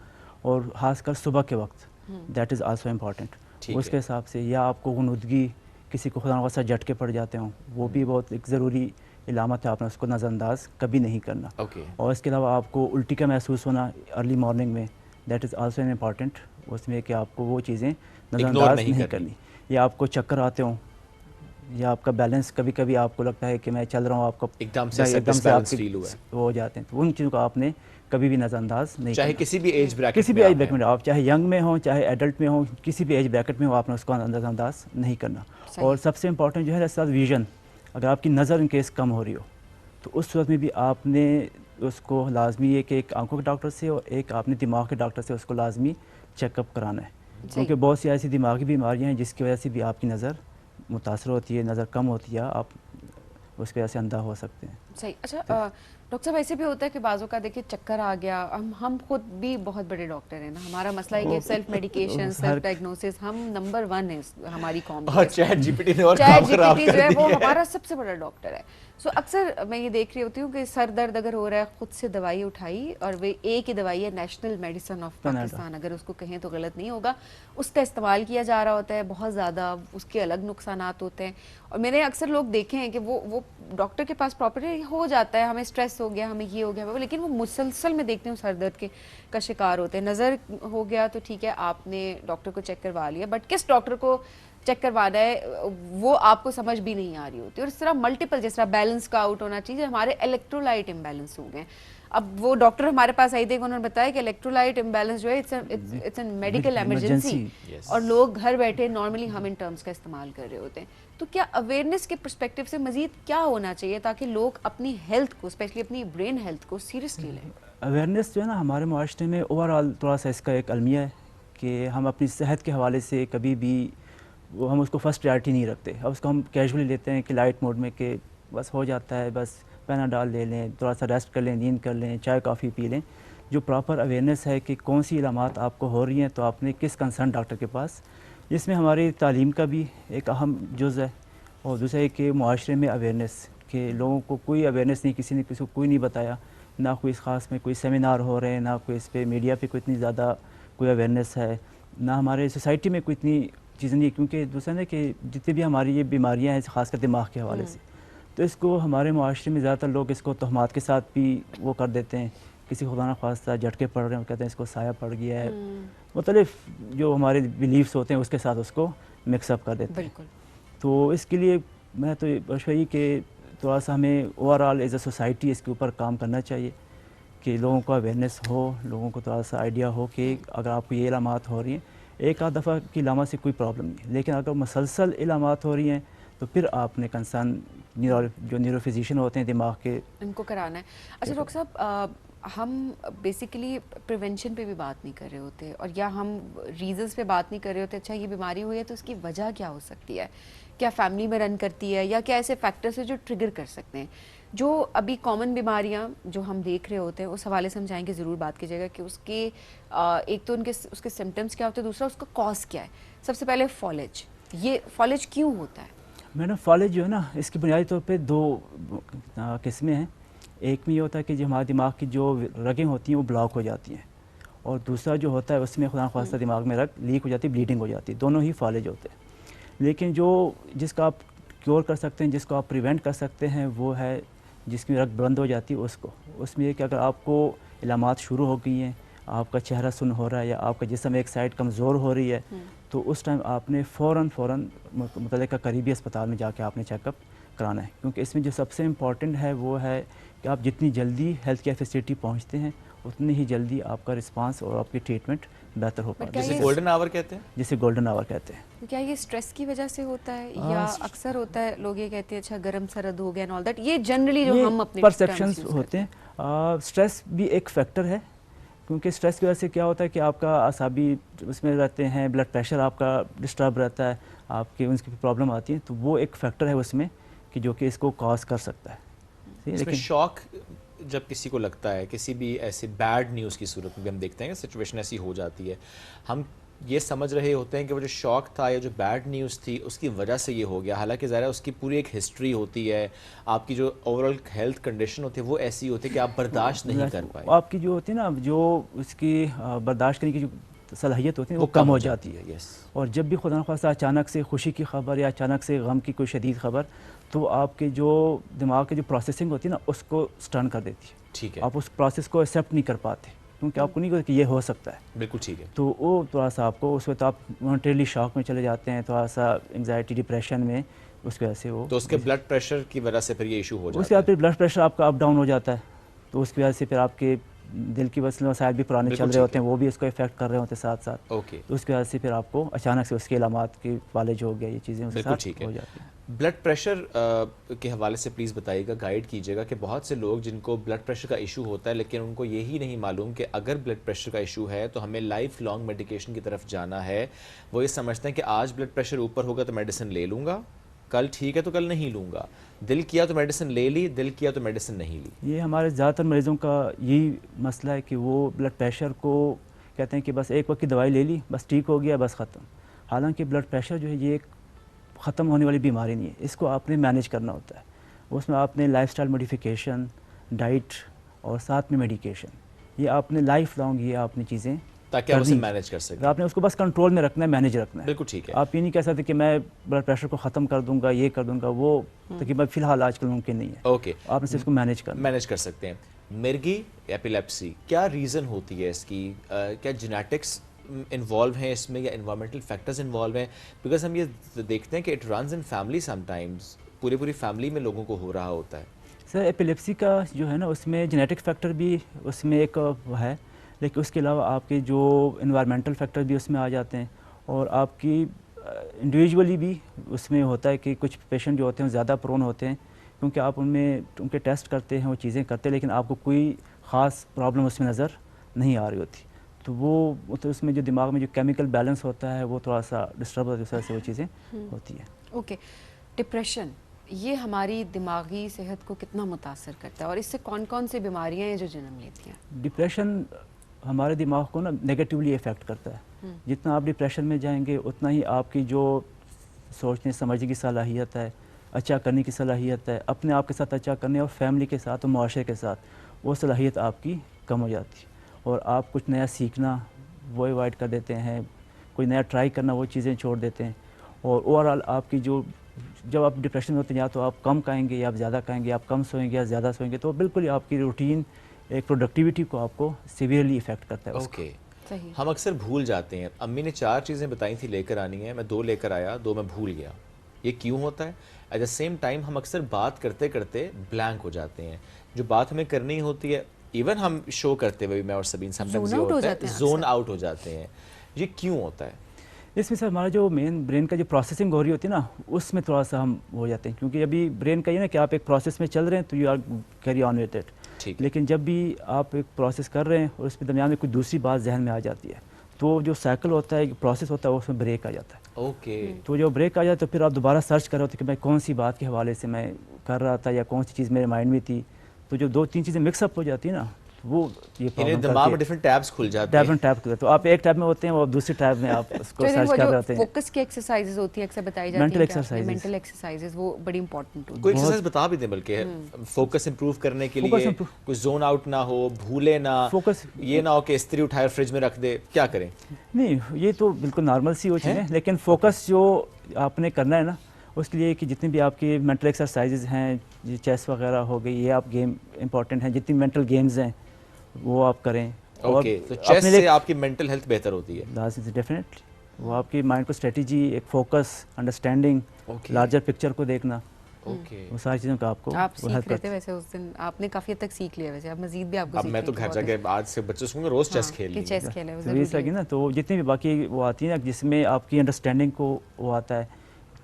और खासकर सुबह के वक्त, दैट इज़ आल्सो इम्पॉर्टेंट। उसके हिसाब से या आपको गुनुदगी, किसी को खुदा न खास्ता झटके पड़ जाते हों, वो भी बहुत एक ज़रूरी इलामत है, आपने उसको नज़रअंदाज कभी नहीं करना। और इसके अलावा आपको उल्टी का महसूस होना अर्ली मॉर्निंग में, दैट इज़ आल्सो इम्पॉर्टेंट, उसमें कि आपको वो चीज़ें नज़रअंदाज नहीं करनी। या आपको चक्कर आते हों या आपका बैलेंस, कभी कभी आपको लगता है कि मैं चल रहा हूँ, आपको एकदम से फील हुआ है, वो हो जाते हैं, तो उन चीज़ों को आपने कभी भी नज़रअंदाज नहीं, चाहे किसी भी एज ब्रैकेट में आप चाहे यंग में हो चाहे एडल्ट में हो, किसी भी एज ब्रैकेट में हो, आपने उसको नज़रअंदाज नहीं करना। और सबसे इम्पॉर्टेंट जो है साथ विजन, अगर आपकी नज़र इनकेस कम हो रही हो तो उस सूरत में भी आपने उसको लाजमी है कि एक आंखों के डॉक्टर से और एक आपने दिमाग के डॉक्टर से उसको लाजमी चेकअप कराना है, क्योंकि बहुत सी ऐसी दिमागी बीमारियां हैं जिसकी वजह से भी आपकी नज़र मुतासर होती है, नज़र कम होती है, आप उसकी वजह से अंधा हो सकते हैं। सही। अच्छा डॉक्टर साहब ऐसे भी होता है कि बाज़ों का देखिए चक्कर आ गया, हम खुद भी बहुत बड़े डॉक्टर हैं ना, हमारा मसला है कि सेल्फ मेडिकेशन, सेल्फ डायग्नोसिस, हम नंबर 1 है हमारी कॉम में। चैट जीपीटी ने और काम खराब कर जो है वो दिया। हमारा सबसे बड़ा डॉक्टर है। सो अक्सर मैं ये देख रही होती हूँ कि सर दर्द अगर हो रहा है, खुद से दवाई उठाई, और वे एक ही दवाई है नेशनल मेडिसिन ऑफ पाकिस्तान, अगर उसको कहें तो गलत नहीं होगा, उसका इस्तेमाल किया जा रहा होता है बहुत ज़्यादा, उसके अलग नुकसानात होते हैं। और मैंने अक्सर लोग देखे हैं कि वो डॉक्टर के पास प्रॉपर्ली हो जाता है, हमें स्ट्रेस हो गया, हमें ये हो गया, लेकिन वो मुसलसल में देखते हैं सर दर्द का शिकार होते हैं। नज़र हो गया तो ठीक है, आपने डॉक्टर को चेक करवा लिया, बट किस डॉक्टर को चेक करवाना है वो आपको समझ भी नहीं आ रही होती। और इस तरह मल्टीपल, जिस तरह बैलेंस का आउट होना चाहिए, हमारे इलेक्ट्रोलाइट इम्बैलेंस हो गए। अब वो डॉक्टर हमारे पास आई थे, उन्होंने बताया कि इलेक्ट्रोलाइट इम्बैलेंस जो है इट्स एन मेडिकल इमरजेंसी, और लोग घर बैठे नॉर्मली हम इन टर्म्स का इस्तेमाल कर रहे होते हैं। तो क्या अवेयरनेस के पर्सपेक्टिव से मजीद क्या होना चाहिए ताकि लोग अपनी हेल्थ को, स्पेशली अपनी ब्रेन हेल्थ को सीरियसली लें? अवेयरनेस जो है ना हमारे माशरे में ओवरऑल थोड़ा सा इसका एक अलमिया है कि हम अपनी सेहत के हवाले से कभी भी वो हम उसको फर्स्ट प्रायोरिटी नहीं रखते। अब उसको हम कैजुअली लेते हैं कि लाइट मोड में, कि बस हो जाता है, बस पैनाडॉल ले लें, थोड़ा सा रेस्ट कर लें, नींद कर लें, चाय कॉफ़ी पी लें। जो प्रॉपर अवेयरनेस है कि कौन सी इलामात आपको हो रही हैं, तो आपने किस कंसर्न डॉक्टर के पास, जिसमें हमारी तालीम का भी एक अहम जुज़ है, और दूसरा है कि मुआशरे में अवेयरनेस, कि लोगों को कोई अवेयरनेस नहीं, किसी ने किसी को कोई नहीं बताया, ना कोई इस ख़ास में कोई सेमिनार हो रहे हैं, ना कोई इस पर मीडिया पे कोई इतनी ज़्यादा कोई अवेयरनेस है, ना हमारे सोसाइटी में कोई इतनी चीज़ें नहीं। क्योंकि दूसरा है कि जितनी भी हमारी ये बीमारियां हैं ख़ासकर दिमाग के हवाले से, तो इसको हमारे मुआशरे में ज़्यादातर लोग इसको तहमात के साथ भी वो कर देते हैं। किसी को खुदा न खास्ता झटके पड़ रहे हैं, कहते हैं इसको साया पड़ गया है, मुख्तलिफ जो हमारे बिलीव्स होते हैं उसके साथ उसको मिक्सअप कर देते हैं। तो इसके लिए मैं तो बस यही कि थोड़ा सा हमें ओवरऑल एज अ सोसाइटी इसके ऊपर काम करना चाहिए कि लोगों को अवेयरनेस हो, लोगों को थोड़ा सा आइडिया हो कि अगर आपको ये इलामात हो रही हैं, एक आध दफ़ा की इलामा से कोई प्रॉब्लम नहीं, लेकिन अगर मसलसल इलामात हो रही हैं तो फिर आपने कंसर्न जो न्यूरोफिजिशियन होते हैं दिमाग के, इनको कराना है। अच्छा डॉक्टर साहब, हम बेसिकली प्रिवेंशन पे भी बात नहीं कर रहे होते, और या हम रीजंस पे बात नहीं कर रहे होते। अच्छा ये बीमारी हुई है तो उसकी वजह क्या हो सकती है, क्या फैमिली में रन करती है, या क्या ऐसे फैक्टर्स है जो ट्रिगर कर सकते हैं। जो अभी कॉमन बीमारियां जो हम देख रहे होते हैं उस हवाले से हम चाहेंगे ज़रूर बात कीजिएगा कि उसके एक तो उसके सिम्टम्स क्या होते हैं, दूसरा उसका कॉज क्या है। सबसे पहले फॉलेज, ये फॉलेज क्यों होता है? मैडम फॉलेज जो है ना, इसकी बुनियादी तौर पे दो किस्में हैं। एक में ये होता है कि जो हमारे दिमाग की जो रगें होती हैं वो ब्लॉक हो जाती हैं, और दूसरा जो होता है उसमें खुदा ख्वास्ता दिमाग में रग लीक हो जाती है, ब्लीडिंग हो जाती है। दोनों ही फॉलेज होते हैं। लेकिन जो जिसका आप क्योर कर सकते हैं, जिसको आप प्रिवेंट कर सकते हैं, वो है जिसकी रग बंद हो जाती है उसको। उसमें ये कि अगर आपको इलामात शुरू हो गई हैं, आपका चेहरा सुन्न हो रहा है या आपका जिस्म एक साइड कमज़ोर हो रही है, तो उस टाइम आपने फ़ौरन मुतल्लिका करीबी अस्पताल में जाके आपने चेकअप कराना है। क्योंकि इसमें जो सबसे इम्पॉर्टेंट है वो है कि आप जितनी जल्दी हेल्थ केयर फैसिलिटी पहुँचते हैं उतनी ही जल्दी आपका रिस्पांस और आपकी ट्रीटमेंट बेहतर हो पाएगी। जिसे गोल्डन आवर कहते हैं, जिसे गोल्डन आवर कहते हैं। तो क्या ये स्ट्रेस की वजह से होता है, या अक्सर होता है लोग ये कहते हैं अच्छा गर्म सरद हो गया एंड ऑल दैट, ये जनरली जो हम अपने परसेप्शंस होते हैं। स्ट्रेस भी एक फैक्टर है, क्योंकि स्ट्रेस की वजह से क्या होता है कि आपका आसाबी उसमें रहते हैं, ब्लड प्रेशर आपका डिस्टर्ब रहता है, आपकी उनकी प्रॉब्लम आती है, तो वो एक फैक्टर है उसमें कि जो कि इसको कॉज कर सकता है। लेकिन शॉक जब किसी को लगता है, किसी भी ऐसे बैड न्यूज़ की सूरत में भी हम देखते हैं कि सिचुएशन ऐसी हो जाती है, हम ये समझ रहे होते हैं कि वो जो शॉक था या जो बैड न्यूज़ थी उसकी वजह से ये हो गया। हालांकि ज़ाहिर है उसकी पूरी एक हिस्ट्री होती है, आपकी जो ओवरऑल हेल्थ कंडीशन होती है वो ऐसी होती है कि आप बर्दाश्त नहीं कर पाए। आपकी जो होती है ना, जो उसकी बर्दाश्त करने की जो सलाहियत होती है वो कम हो जाती है। और जब भी खुदा न ख्वास्ता अचानक से खुशी की खबर या अचानक से गम की कोई शदीद खबर, तो आपके जो दिमाग की जो प्रोसेसिंग होती है ना उसको स्टर्न कर देती है। ठीक है, आप उस प्रोसेस को एक्सेप्ट नहीं कर पाते, क्योंकि आपको नहीं पता कि ये हो सकता है। बिल्कुल ठीक है। तो वो थोड़ा सा आपको उस वक्त आप मॉनिटरली शॉक में चले जाते हैं, थोड़ा सा एंग्जाइटी डिप्रेशन में, उसकी वजह से वो। तो उसके ब्लड प्रेशर की वजह से फिर ये इशू हो जाता है। उसके बाद फिर ब्लड प्रेशर आपका अप डाउन हो जाता है, तो उसकी वजह से फिर आपके दिल की वसाइल भी पुराने चल रहे होते हैं, वो भी इसको इफेक्ट कर रहे होते हैं साथ साथ। ओके, तो उसकी वजह से फिर आपको अचानक से उसके इलामात की फालिज हो गया, ये चीज़ें उसके साथ हो जाती हैं। ब्लड प्रेशर के हवाले से प्लीज़ बताइएगा, गाइड कीजिएगा कि बहुत से लोग जिनको ब्लड प्रेशर का इशू होता है लेकिन उनको यही नहीं मालूम कि अगर ब्लड प्रेशर का इशू है तो हमें लाइफ लॉन्ग मेडिकेशन की तरफ जाना है। वो ये समझते हैं कि आज ब्लड प्रेशर ऊपर होगा तो मेडिसिन ले लूँगा, कल ठीक है तो कल नहीं लूँगा, दिल किया तो मेडिसिन ले ली, दिल किया तो मेडिसिन नहीं ली। ये हमारे ज़्यादातर मरीज़ों का यही मसला है कि वो ब्लड प्रेशर को कहते हैं कि बस एक वक्त की दवाई ले ली, बस ठीक हो गया, बस ख़त्म। हालांकि ब्लड प्रेशर जो है ये एक ख़त्म होने वाली बीमारी नहीं है, इसको आपने मैनेज करना होता है। उसमें आपने लाइफस्टाइल मॉडिफिकेशन, डाइट और साथ में मेडिकेशन, ये आपने लाइफ लॉन्ग ये आपने चीज़ें ताकि आप उसे मैनेज कर सकें। आपने उसको बस कंट्रोल में रखना है, मैनेज रखना है। बिल्कुल ठीक है। आप ये नहीं कह सकते कि मैं ब्लड प्रेशर को ख़त्म कर दूंगा, ये कर दूंगा, वो तकरीबन फ़िलहाल आजकल मुमकिन नहीं है। ओके, आपने सिर्फ इसको मैनेज कर सकते हैं। मिर्गी एपिलेप्सी, क्या रीज़न होती है इसकी? क्या जेनेटिक्स इन्वॉल्व हैं इसमें या इन्वायरमेंटल फैक्टर्स इन्वॉल्व हैं? बिकॉज हम ये देखते हैं कि it runs in family sometimes, पूरी फैमिली में लोगों को हो रहा होता है। सर एपिलेप्सी का जो है ना उसमें जेनेटिक फैक्टर भी उसमें एक है, लेकिन उसके अलावा आपके जो इन्वायरमेंटल फैक्टर भी उसमें आ जाते हैं, और आपकी इंडिविजुअली भी उसमें होता है कि कुछ पेशेंट जो होते हैं ज़्यादा प्रोन होते हैं, क्योंकि आप उनमें उनके टेस्ट करते हैं, वो चीज़ें करते हैं, लेकिन आपको कोई ख़ास प्रॉब्लम उसमें नज़र नहीं आ रही होती। तो वो तो उसमें जो दिमाग में जो केमिकल बैलेंस होता है वो थोड़ा सा डिस्टर्ब होता है, उस वजह से वो चीज़ें होती हैं। ओके, डिप्रेशन ये हमारी दिमागी सेहत को कितना मुतासर करता है, और इससे कौन कौन सी बीमारियां हैं जो जन्म लेती हैं? डिप्रेशन हमारे दिमाग को ना नेगेटिवली इफ़ेक्ट करता है। जितना आप डिप्रेशन में जाएंगे उतना ही आपकी जो सोचने समझने की सलाहियत है, अच्छा करने की सलाहियत है, अपने आप के साथ अच्छा करने और फैमिली के साथ और माशरे के साथ, वो सलाहियत आपकी कम हो जाती है, और आप कुछ नया सीखना वो अवॉइड कर देते हैं, कोई नया ट्राई करना वो चीज़ें छोड़ देते हैं, और ओवरऑल आपकी जो जब आप डिप्रेशन में होते हैं या तो आप कम खाएंगे या आप ज़्यादा खाएंगे, आप कम सोएंगे या ज़्यादा सोएंगे, तो बिल्कुल आपकी रूटीन एक प्रोडक्टिविटी को आपको सीवियरली इफेक्ट करता है। ओके, हम अक्सर भूल जाते हैं। अम्मी ने 4 चीज़ें बताई थी लेकर आनी है, मैं 2 लेकर आया, 2 मैं भूल गया। ये क्यों होता है? एट द सेम टाइम हम अक्सर बात करते करते ब्लैंक हो जाते हैं, जो बात हमें करनी होती है। इवन हम शो करते हुए मैं और सबीन समटाइम्स ये होता है जोन आउट हो जाते हैं। ये क्यों होता है? इसमें सर हमारा जो मेन ब्रेन का जो प्रोसेसिंग हो रही होती है ना, उसमें थोड़ा सा हम हो जाते हैं, क्योंकि अभी ब्रेन का ये ना कि आप एक प्रोसेस में चल रहे हैं तो you are carry on with it, लेकिन जब भी आप एक प्रोसेस कर रहे हैं और उसके दरमियान में कोई दूसरी बात जहन में आ जाती है, तो जो साइकिल होता है, प्रोसेस होता है, उसमें ब्रेक आ जाता है। ओके। तो जो ब्रेक आ जाए तो फिर आप दोबारा सर्च कर रहे होते कि मैं कौन सी बात के हवाले से मैं कर रहा था या कौन सी चीज़ मेरे माइंड में थी, तो जो 2-3 चीज़ें मिक्सअप हो जाती है ना, वो ये प्रॉब्लम दिमाग में डिफरेंट टैब्स खुल जाते हैं। डिफरेंट टैब, तो आप एक टैब में होते हैं और दूसरे टैब में आप उसको सर्च कर रहे होते हैं। फोकस की एक्सरसाइजेज होती है, अक्सर बताई जाती है, मेंटल एक्सरसाइजेज, वो बड़ी इंपॉर्टेंट होती है। कोई एक्सरसाइज बता भी दें, बल्कि फोकस इंप्रूव करने के लिए, कोई जोन आउट ना हो, भूले ना, फोकस ये ना हो कि इस्त्री उठाए फ्रिज में रख दे, क्या करें? नहीं, ये तो बिल्कुल नॉर्मल सी हो चीज़ है, लेकिन फोकस जो आपने करना है ना, उसके लिए कि जितनी भी आपकी मेंटल एक्सरसाइजेज हैं, चेस वगैरह हो गई, ये आप गेम इंपॉर्टेंट हैं, जितनी मेंटल गेम्स हैं वो आप करें। ओके, तो चेस से आपकी मेंटल हेल्थ बेहतर होती है? डेफिनेटली, वो आपकी माइंड को स्ट्रेटजी, एक फोकस, अंडरस्टैंडिंग, लार्जर पिक्चर को देखना, वो सारी चीज़ों का आपको आप सीख रहे थे वैसे उस दिन, आपने काफ़ी हद तक सीख लिया वैसे, अब मजीद भी आपको अब मैं तो घर जाके आज से बच्चों से रोज चेस खेल लेंगे, चेस खेले जरूरी ना। तो जितनी भी बाकी वो आती है ना, जिसमें आपकी अंडरस्टैंडिंग को वो आता है,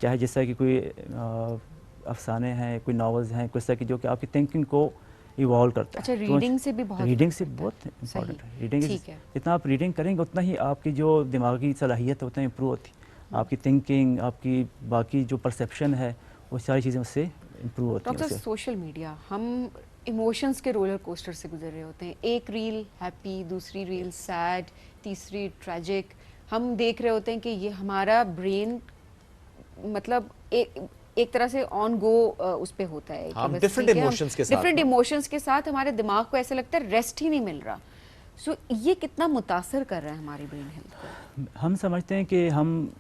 चाहे जिस तरह की कोई अफसाने हैं, कोई नॉवेल्स हैं, कुछ तरह की जो कि आपकी थिंकिंग को इवॉल्व करता है। अच्छा, रीडिंग से भी बहुत, रीडिंग से बहुत इंपॉर्टेंट है। रीडिंग जितना आप रीडिंग करेंगे उतना ही आपकी जो दिमागी सलाहियत है उतना इंप्रूव होती है, आपकी थिंकिंग, आपकी बाकी जो परसेप्शन है, वो सारी चीज़ें उससे इंप्रूव होती हैं। डॉक्टर, सोशल मीडिया, हम इमोशंस के रोलर कोस्टर से गुजर रहे होते हैं, एक रील हैप्पी, दूसरी रील सैड, तीसरी ट्रेजिक, हम देख रहे होते हैं कि ये हमारा ब्रेन मतलब एक तरह से ऑन गो उस पे होता है, हम डिफरेंट इमोशंस के साथ हमारे दिमाग को ऐसे लगता है रेस्ट ही नहीं मिल रहा। सो ये कितना मुतासर कर रहा है हमारी ब्रेन हेल्थ को? हम समझते हैं कि हम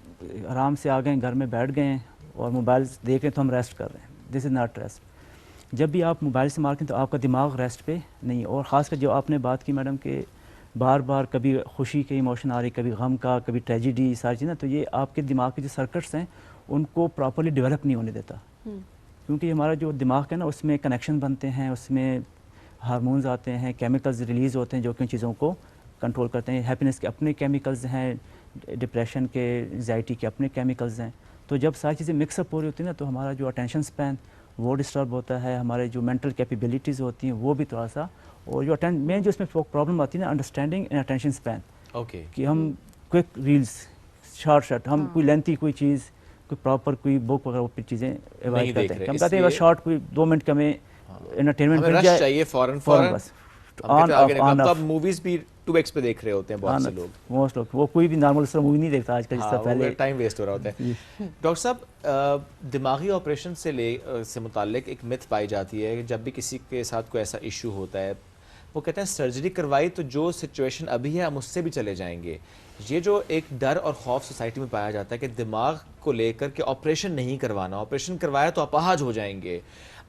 आराम से आ गए, घर में बैठ गए और मोबाइल देख रहे हैं तो हम रेस्ट कर रहे हैं। This is not rest. जब भी आप मोबाइल से मारते हैं तो आपका दिमाग रेस्ट पे नहीं, और ख़ासकर जो आपने बात की मैडम के बार बार कभी खुशी के इमोशन आ रही, कभी गम का, कभी ट्रेजिडी, सारी चीज़ें, तो ये आपके दिमाग के जो सर्किट्स हैं उनको प्रॉपर्ली डेवलप नहीं होने देता, क्योंकि हमारा जो दिमाग है ना, उसमें कनेक्शन बनते हैं, उसमें हार्मोन्स आते हैं, केमिकल्स रिलीज़ होते हैं जो कि उन चीज़ों को कंट्रोल करते हैं। हैप्पीनेस के अपने केमिकल्स हैं, डिप्रेशन के, एंजाइटी के अपने केमिकल्स हैं। तो जब सारी चीज़ें मिक्सअप हो रही होती हैं ना, तो हमारा जो अटेंशन स्पैन वो डिस्टर्ब होता है, हमारे जो मेंटल कैपेबिलिटीज़ होती हैं वो भी थोड़ा सा, और जो मेन जो इसमें प्रॉब्लम आती है ना, understanding and attention span. Okay, कि हम क्विक रील्स, शॉर्ट हम कोई लेंथी कोई चीज़, कोई प्रॉपर कोई बुक वगैरह वो चीज़ें अवॉइड करते हैं। हम कहते हैं बस शॉर्ट कोई 2 मिनट का में एंटरटेनमेंट मिल जाए, चाहिए फौरन बस ऑन ऑफ। मूवीज भी 2x पे देख रहे होते हैं बहुत से लोग, मोस्ट लोग, वो कोई भी नॉर्मल मूवी नहीं देखता आजकल, जिससे पहले टाइम वेस्ट हो रहा होता है। डॉक्टर साहब, दिमागी ऑपरेशन से मुताल्लिक एक मिथ पाई जाती है कि जब भी किसी के साथ कोई ऐसा इशू होता है, वो कहते हैं सर्जरी करवाई तो जो सिचुएशन अभी है हम उससे भी चले जाएंगे। ये जो एक डर और खौफ सोसाइटी में पाया जाता है कि दिमाग को लेकर के ऑपरेशन नहीं करवाना, ऑपरेशन करवाया तो अपाहज हो जाएंगे।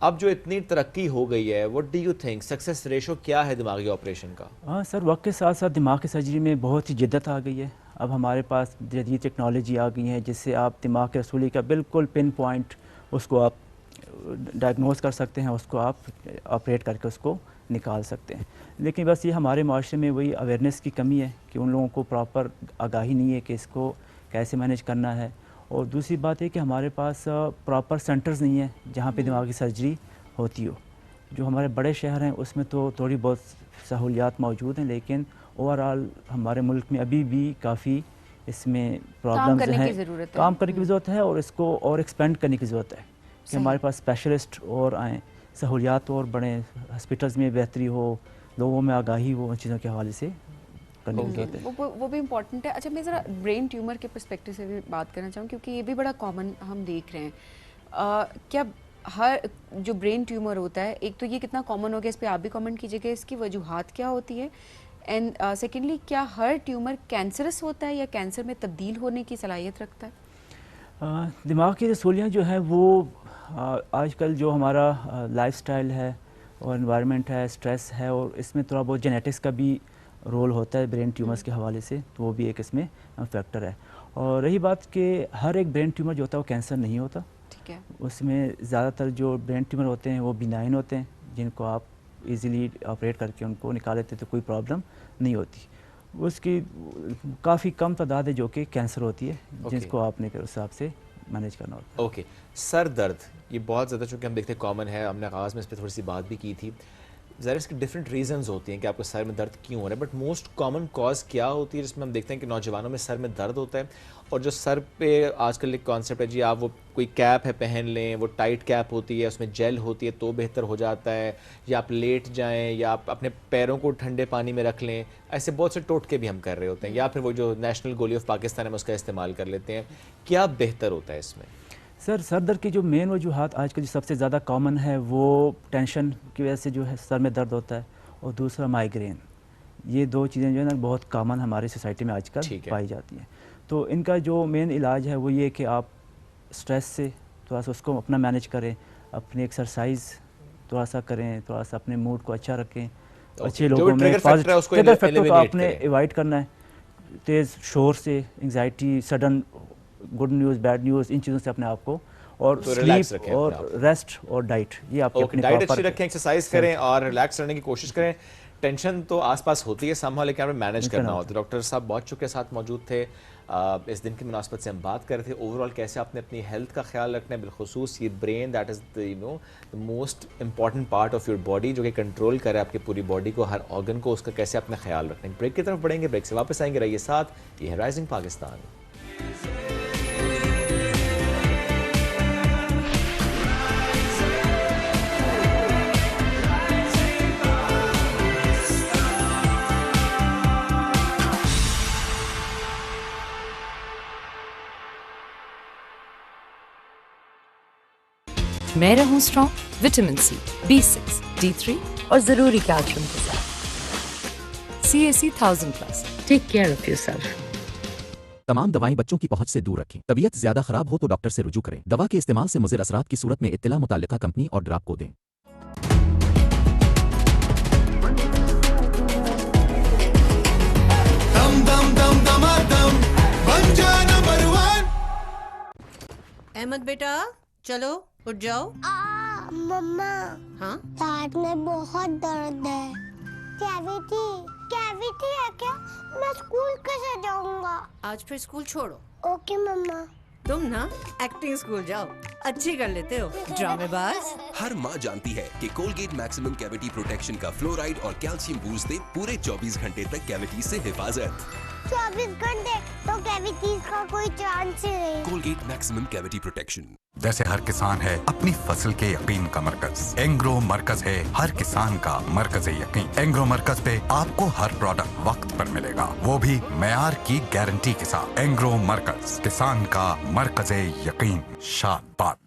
अब जो इतनी तरक्की हो गई है, what do you think, success ratio क्या है दिमागी ऑपरेशन का? हाँ सर, वक्त के साथ साथ दिमाग की सर्जरी में बहुत ही जिद्दत आ गई है। अब हमारे पास जदीद टेक्नोलॉजी आ गई है जिससे आप दिमाग के रसूली का बिल्कुल पिन पॉइंट उसको आप डायग्नोज कर सकते हैं, उसको आप ऑपरेट करके उसको निकाल सकते हैं। लेकिन बस ये हमारे माशरे में वही अवेयरनेस की कमी है कि उन लोगों को प्रॉपर आगाही नहीं है कि इसको कैसे मैनेज करना है। और दूसरी बात है कि हमारे पास प्रॉपर सेंटर्स नहीं है जहाँ पे दिमागी सर्जरी होती हो। जो हमारे बड़े शहर हैं उसमें तो थोड़ी बहुत सहूलियात मौजूद हैं, लेकिन ओवरऑल हमारे मुल्क में अभी भी काफ़ी इसमें प्रॉब्लम्स हैं, काम करने की ज़रूरत है और इसको और एक्सपेंड करने की ज़रूरत है कि हमारे पास स्पेशलिस्ट और आएँ, सहूलियात और बड़े हॉस्पिटल्स में बेहतरी हो, लोगों में आगाही हो, उन चीज़ों के हवाले से करने की ज़रूरत है। वो भी इम्पॉर्टेंट है। अच्छा, मैं ज़रा ब्रेन ट्यूमर के पर्सपेक्टिव से भी बात करना चाहूँ, क्योंकि ये भी बड़ा कॉमन हम देख रहे हैं। क्या हर जो ब्रेन ट्यूमर होता है, एक तो ये कितना कॉमन हो गया, इस पर आप भी कमेंट कीजिएगा, इसकी वजूहात क्या होती है, एंड सेकेंडली क्या हर ट्यूमर कैंसरस होता है या कैंसर में तब्दील होने की सलाहियत रखता है? दिमाग की रसूलियाँ जो है वो आजकल जो हमारा लाइफस्टाइल है और एनवायरनमेंट है, स्ट्रेस है, और इसमें थोड़ा बहुत जेनेटिक्स का भी रोल होता है ब्रेन ट्यूमर्स के हवाले से, तो वो भी एक इसमें फैक्टर है। और रही बात कि हर एक ब्रेन ट्यूमर जो होता है वो कैंसर नहीं होता, ठीक है। उसमें ज़्यादातर जो ब्रेन ट्यूमर होते हैं वो बिनाइन होते हैं, जिनको आप इजीली ऑपरेट करके उनको निकाल लेते तो कोई प्रॉब्लम नहीं होती। उसकी काफ़ी कम तादाद है जो कि कैंसर होती है, जिसको आपने फिर उस हिसाब से मैनेज करना होता है। ओके, सर दर्द ये बहुत ज़्यादा चूँकि हम देखते हैं कॉमन है, हमने आगाज़ में इस पर थोड़ी सी बात भी की थी। ज़रा इसकी डिफरेंट रीजंस होती हैं कि आपको सर में दर्द क्यों हो रहा है, बट मोस्ट कॉमन कॉज क्या होती है जिसमें हम देखते हैं कि नौजवानों में सर में दर्द होता है? और जो सर पे आजकल एक कॉन्सेप्ट है जी, आप वो कोई कैप है पहन लें, वो टाइट कैप होती है, उसमें जेल होती है तो बेहतर हो जाता है, या आप लेट जाएं, या आप अपने पैरों को ठंडे पानी में रख लें। ऐसे बहुत से टोटके भी हम कर रहे होते हैं, या फिर वो जो नेशनल गोली ऑफ पाकिस्तान है उसका इस्तेमाल कर लेते हैं। क्या बेहतर होता है इसमें? सर दर्द की जो मेन वजूहत आजकल जो सबसे ज़्यादा कॉमन है वो टेंशन की वजह से जो है सर में दर्द होता है, और दूसरा माइग्रेन। ये दो चीज़ें जो है ना बहुत कॉमन हमारी सोसाइटी में आजकल पाई जाती हैं। तो इनका जो मेन इलाज है वो ये कि आप स्ट्रेस से थोड़ा सा उसको अपना मैनेज करें, अपनी एक्सरसाइज थोड़ा सा करें, थोड़ा सा अपने मूड को अच्छा रखें, अच्छे लोगों में पॉजिटिव फैक्टर को आपने अवॉइड करना है। तेज़ शोर से, anxiety, sudden good news, bad news, इन चीज़ों से अपने आप को, और तो स्लीप और रेस्ट और डाइट, ये आपकी अपनी डाइट अच्छी रखें, एक्सरसाइज करें और रिलैक्स रहने की कोशिश करें। टेंशन तो आसपास होती है समहाउ, लेकिन हमें मैनेज करना होता है। डॉक्टर साहब बहुत चुके साथ मौजूद थे, इस दिन की मुनासबत से हम बात कर रहे थे ओवरऑल कैसे आपने अपनी हेल्थ का ख्याल रखना है, बिलखुसूस ये brain, that is the most important part of your body, जो कि कंट्रोल करे आपकी पूरी बॉडी को, हर ऑर्गन को, उसका कैसे अपना ख्याल रखना है। ब्रेक की तरफ बढ़ेंगे, ब्रेक से वापस आएंगे, रहिए साथ। ये है राइजिंग पाकिस्तान। मैं रहूं strong vitamin C, B6, D3 और जरूरी कैल्शियम के साथ। CAC 1000+। Take care of yourself. तमाम दवाएं बच्चों की पहुंच से दूर रखें। तबीयत ज्यादा खराब हो तो डॉक्टर से रुजू करें। दवा के इस्तेमाल से मुज़िर असरात की सूरत में इत्तला मुताल्लिका कंपनी और ड्राप को दें। दम दम दम दमादम बन जा नंबर 1। अहमद बेटा चलो उठ जाओ। मम्मा, हाँ पेट में बहुत दर्द है। कैविटी है क्या? मैं स्कूल कैसे जाऊंगा? आज फिर स्कूल छोड़ो। ओके मम्मा। तुम ना एक्टिंग स्कूल जाओ, अच्छी कर लेते हो ड्रामेबाज। हर माँ जानती है कि कोलगेट मैक्सिमम कैविटी प्रोटेक्शन का फ्लोराइड और कैल्शियम बूस्ट दे पूरे 24 घंटे तक कैविटी से हिफाजत। 24 घंटे तो कैविटीज का कोई चांस ही नहीं। Colgate maximum cavity protection. जैसे हर किसान है अपनी फसल के यकीन का मरकज, एंग्रो मरकज है हर किसान का मरकज यकीन। एंग्रो मरकज पे आपको हर प्रोडक्ट वक्त पर मिलेगा, वो भी मेयार की गारंटी के साथ। एंग्रो मरकज, किसान का मरकज यकीन। शाद बात।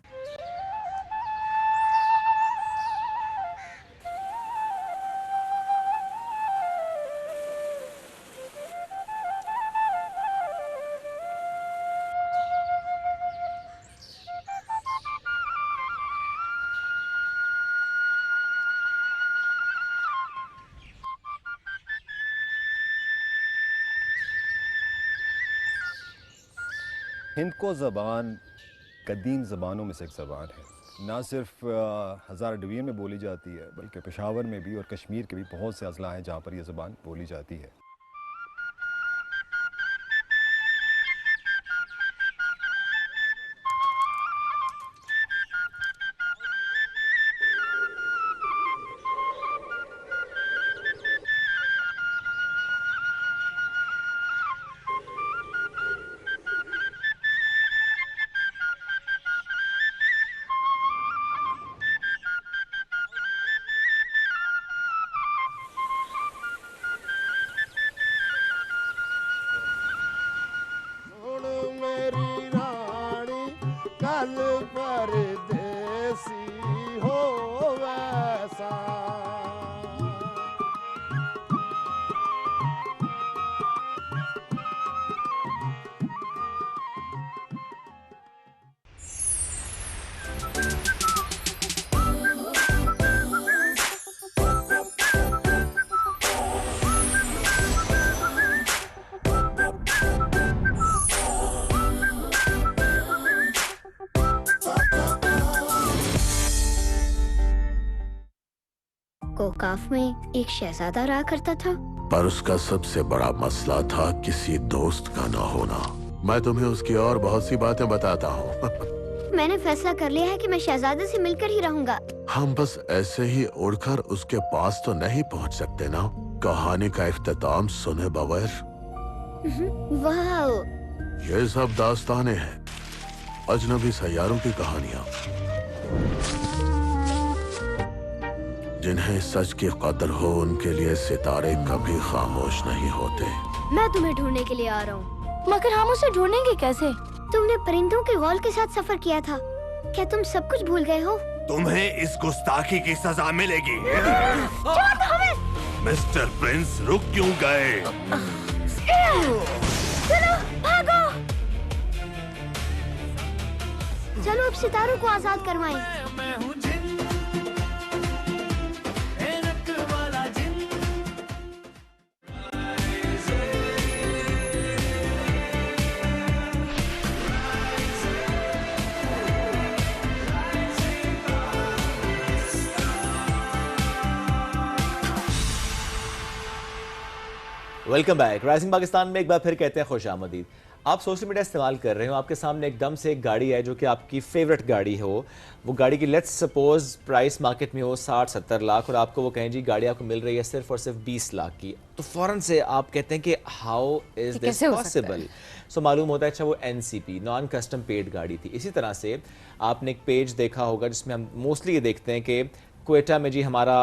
हिंद को ज़बान कदीम ज़बानों में से एक ज़बान है। ना सिर्फ हज़ारा डिवीज़न में बोली जाती है बल्कि पेशावर में भी और कश्मीर के भी बहुत से अज़ला हैं जहाँ पर यह ज़बान बोली जाती है। कल परदेसी हो वैसा। कोकाफ में एक शहजादा रहा करता था। पर उसका सबसे बड़ा मसला था किसी दोस्त का ना होना। मैं तुम्हें उसकी और बहुत सी बातें बताता हूँ। मैंने फैसला कर लिया है कि मैं शहजादे से मिलकर ही रहूंगा। हम बस ऐसे ही उड़कर उसके पास तो नहीं पहुँच सकते ना। कहानी का इख्तिताम सुने बगैर। वाह, ये सब दास्तानें हैं, अजनबी सैयारों की कहानियाँ, जिन्हें सच की कदर हो उनके लिए सितारे कभी खामोश नहीं होते। मैं तुम्हें ढूंढने के लिए आ रहा हूँ। मगर हम उसे ढूंढेंगे कैसे? तुमने परिंदों के गौल के साथ सफर किया था, क्या तुम सब कुछ भूल गए हो? तुम्हें इस गुस्ताखी की सजा मिलेगी। मिस्टर प्रिंस, रुक क्यों गए? चलो भागो। चलो अब सितारों को आजाद करवाएं। Welcome back. राइजिंग पाकिस्तान में एक बार फिर कहते हैं खुश आमदीद। आप सोशल मीडिया इस्तेमाल कर रहे हो, आपके सामने एकदम से एक गाड़ी है जो कि आपकी फेवरेट गाड़ी हो। वो गाड़ी की लेट्स सपोज प्राइस मार्केट में हो 60-70 लाख और आपको वो कहें जी गाड़ी आपको मिल रही है सिर्फ और सिर्फ 20 लाख की, तो फ़ौरन से आप कहते हैं कि हाउ इज़ दिस पॉसिबल। सो मालूम होता है अच्छा वो NCP नॉन कस्टम पेड गाड़ी थी। इसी तरह से आपने एक पेज देखा होगा जिसमें हम मोस्टली ये देखते हैं कि क्वेटा में जी हमारा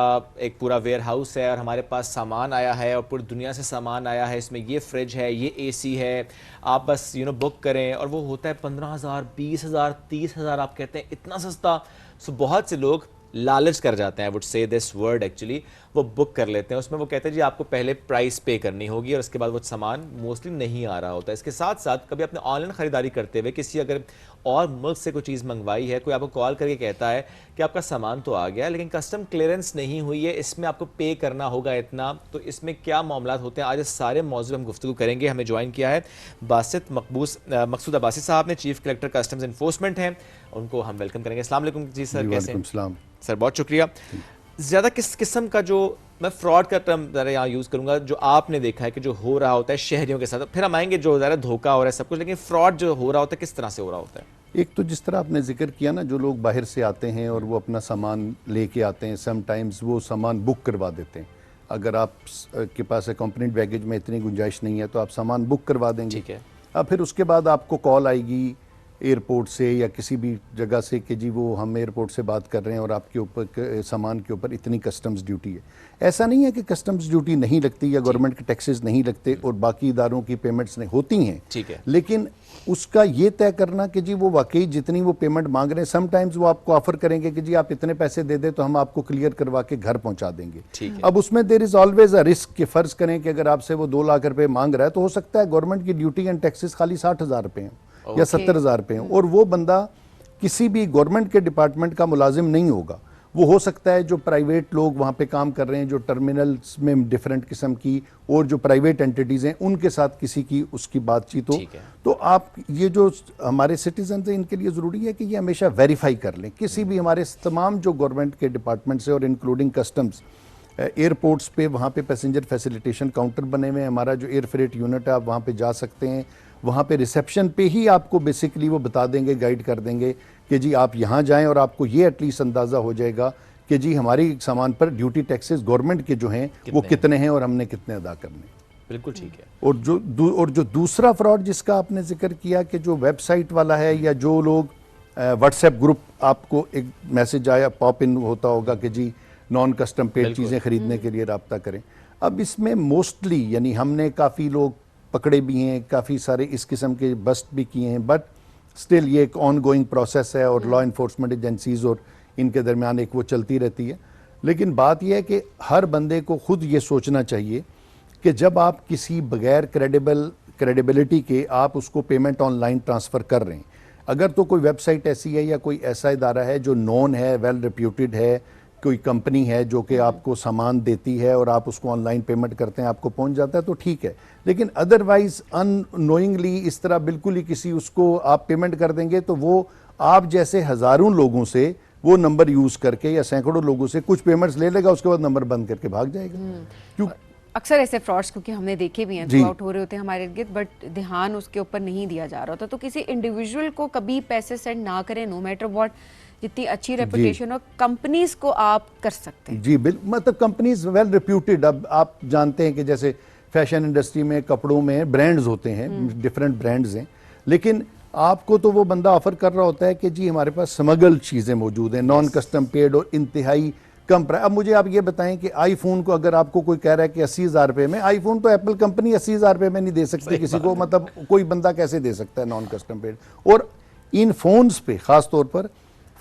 एक पूरा वेयर हाउस है और हमारे पास सामान आया है और पूरी दुनिया से सामान आया है, इसमें ये फ्रिज है, ये AC है, आप बस बुक करें और वो होता है 15,000, 20,000, 30,000। आप कहते हैं इतना सस्ता। सो बहुत से लोग लालच कर जाते हैं, would say this word actually, वो बुक कर लेते हैं। उसमें वो कहते हैं जी आपको पहले प्राइस पे करनी होगी और उसके बाद वो सामान मोस्टली नहीं आ रहा होता है। इसके साथ साथ कभी अपने ऑनलाइन ख़रीदारी करते हुए किसी अगर और मुल्क से कोई चीज़ मंगवाई है, कोई आपको कॉल करके कहता है कि आपका सामान तो आ गया लेकिन कस्टम क्लियरेंस नहीं हुई है, इसमें आपको पे करना होगा इतना, तो इसमें क्या मामलात होते हैं, आज इस सारे मौजूद हम गुफ्तगू करेंगे। हमें ज्वाइन किया है बासित मकसूद अब्बासी साहब ने, चीफ कलेक्टर कस्टम्स इन्फोर्समेंट हैं, उनको हम वेलकम करेंगे। अस्सलाम वालेकुम जी सर, कैसे हैं? सर बहुत शुक्रिया। ज़्यादा किस किस्म का जो मैं फ्रॉड का टर्म ज़रा यहाँ यूज़ करूँगा जो आपने देखा है कि जो हो रहा होता है शहरियों के साथ, फिर हम आएंगे जो ज़रा धोखा हो रहा है सब कुछ, लेकिन फ्रॉड जो हो रहा होता है किस तरह से हो रहा होता है? एक तो जिस तरह आपने जिक्र किया ना, जो लोग बाहर से आते हैं और वो अपना सामान लेके आते हैं, समटाइम्स वो सामान बुक करवा देते हैं। अगर आप के पास अकम्पनीड बैगेज में इतनी गुंजाइश नहीं है तो आप सामान बुक करवा देंगे, ठीक है। अब फिर उसके बाद आपको कॉल आएगी एयरपोर्ट से या किसी भी जगह से कि जी वो हम एयरपोर्ट से बात कर रहे हैं और आपके ऊपर सामान के ऊपर इतनी कस्टम्स ड्यूटी है। ऐसा नहीं है कि कस्टम्स ड्यूटी नहीं लगती या गवर्नमेंट के टैक्सेस नहीं लगते और बाकी इदारों की पेमेंट्स नहीं होती हैं, ठीक है, लेकिन उसका ये तय करना कि जी वो वाकई जितनी वो पेमेंट मांग रहे हैं, समटाइम्स वो आपको ऑफर करेंगे कि जी आप इतने पैसे दे दें तो हम आपको क्लियर करवा के घर पहुंचा देंगे, ठीक है। अब उसमें there is always a risk कि फ़र्ज़ करें कि अगर आपसे वो 2 लाख रुपए मांग रहा है तो हो सकता है गवर्नमेंट की ड्यूटी एंड टैक्सेस खाली 60,000 रुपये हैं या 70,000 रुपये हैं और वो बंदा किसी भी गवर्नमेंट के डिपार्टमेंट का मुलाजिम नहीं होगा। वो हो सकता है जो प्राइवेट लोग वहाँ पे काम कर रहे हैं, जो टर्मिनल्स में डिफरेंट किस्म की और जो प्राइवेट एंटिटीज़ हैं उनके साथ किसी की उसकी बातचीत हो। तो आप ये जो हमारे सिटीजन हैं इनके लिए ज़रूरी है कि ये हमेशा वेरीफाई कर लें किसी भी हमारे तमाम जो गवर्नमेंट के डिपार्टमेंट से और इंक्लूडिंग कस्टम्स। एयरपोर्ट्स पे वहाँ पे पैसेंजर फैसिलिटेशन काउंटर बने हुए हैं, हमारा जो एयर फ्रेट यूनिट है आप वहाँ पे जा सकते हैं, वहाँ पे रिसेप्शन पे ही आपको बेसिकली वो बता देंगे, गाइड कर देंगे कि जी आप यहाँ जाएं और आपको ये एटलीस्ट अंदाज़ा हो जाएगा कि जी हमारी सामान पर ड्यूटी टैक्सेस गवर्नमेंट के जो हैं वो कितने हैं और हमने कितने अदा करने। बिल्कुल ठीक है। और जो दूसरा फ्रॉड जिसका आपने जिक्र किया कि जो वेबसाइट वाला है या जो लोग व्हाट्सएप ग्रुप आपको एक मैसेज आया पॉप इन होता होगा कि जी नॉन कस्टम पेड चीज़ें ख़रीदने के लिए रब्ता करें। अब इसमें मोस्टली यानी हमने काफ़ी लोग पकड़े भी हैं, काफ़ी सारे इस किस्म के बस्ट भी किए हैं, बट स्टिल ये एक ऑन गोइंग प्रोसेस है और लॉ इन्फोर्समेंट एजेंसीज़ और इनके दरमियान एक वो चलती रहती है। लेकिन बात यह है कि हर बंदे को खुद ये सोचना चाहिए कि जब आप किसी बगैर क्रेडिबिलिटी के आप उसको पेमेंट ऑनलाइन ट्रांसफ़र कर रहे हैं, अगर तो कोई वेबसाइट ऐसी है या कोई ऐसा इदारा है जो नोन है, वेल रिप्यूटेड है, कोई कंपनी है जो कि आपको सामान देती है और आप उसको ऑनलाइन पेमेंट करते हैं आपको पहुंच जाता है तो ठीक है। लेकिन अदरवाइज अननोइंगली इस तरह बिल्कुल ही किसी उसको आप पेमेंट कर देंगे तो वो आप जैसे हज़ारों लोगों से वो नंबर यूज़ करके या सैकड़ों लोगों से कुछ पेमेंट्स ले लेगा, उसके बाद नंबर बंद करके भाग जाएगा। क्यों अक्सर ऐसे फ्रॉड्स क्योंकि हमने देखे भी हैं, जी। थ्रू आउट हो रहे होते हैं हमारे इर्द गिर्द, बट ध्यान उसके ऊपर नहीं दिया जा रहा होता। तो किसी इंडिविजुअल को कभी पैसे सेंड ना करें, नो मैटर व्हाट, जितनी अच्छी रेपुटेशन हो, कंपनीज को आप कर सकते हैं। जी बिल्कुल, मतलब कंपनीज वेल रिप्यूटेड। अब आप जानते हैं कि जैसे फैशन इंडस्ट्री में, कपड़ों में ब्रांड्स होते हैं, डिफरेंट ब्रांड्स हैं, लेकिन आपको तो वो बंदा ऑफर कर रहा होता है कि जी हमारे पास स्मगल चीज़ें मौजूद हैं, नॉन कस्टम पेड और इंतहाई कम प्राइस। अब मुझे आप ये बताएं कि आईफोन को अगर आपको कोई कह रहा है कि 80,000 रुपये में, आईफोन तो एप्पल कंपनी 80,000 रुपये में नहीं दे सकती किसी को, मतलब कोई बंदा कैसे दे सकता है नॉन कस्टम पेड। और इन फोन्स पे ख़ास तौर पर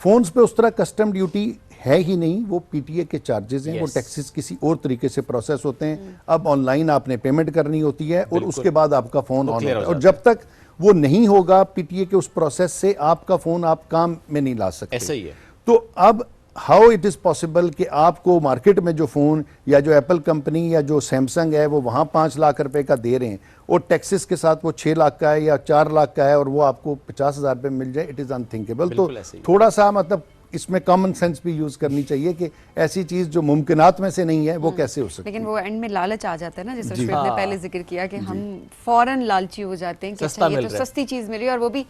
फोन्स पे उस तरह कस्टम ड्यूटी है ही नहीं, वो पीटीए के चार्जेस हैं, वो टैक्सेस किसी और तरीके से प्रोसेस होते हैं। अब ऑनलाइन आपने पेमेंट करनी होती है और उसके बाद आपका फ़ोन ऑन होता है, और जब तक वो नहीं होगा पीटीए के उस प्रोसेस से आपका फ़ोन आप काम में नहीं ला सकते। ऐसा ही है। तो अब हाउ इट इज़ पॉसिबल कि आपको मार्केट में जो फ़ोन या जो एप्पल कंपनी या जो सैमसंग है वो वहाँ 5 लाख रुपए का दे रहे हैं और टैक्सेस के साथ वो 6 लाख का है या 4 लाख का है और वो आपको 50,000 रुपये मिल जाए, इट इज़ अनथिंकेबल। तो थोड़ा सा मतलब इसमें कॉमन सेंस भी यूज करनी चाहिए कि ऐसी चीज जो मुमकिनात में से नहीं है वो कैसे हो सकती है। लेकिन वो एंड में लालच आ जाता है ना, जैसे रश्मि ने पहले जिक्र किया कि हम फौरन लालची हो जाते हैं कि अच्छा ये तो सस्ती चीज मिल रही है, और वो भी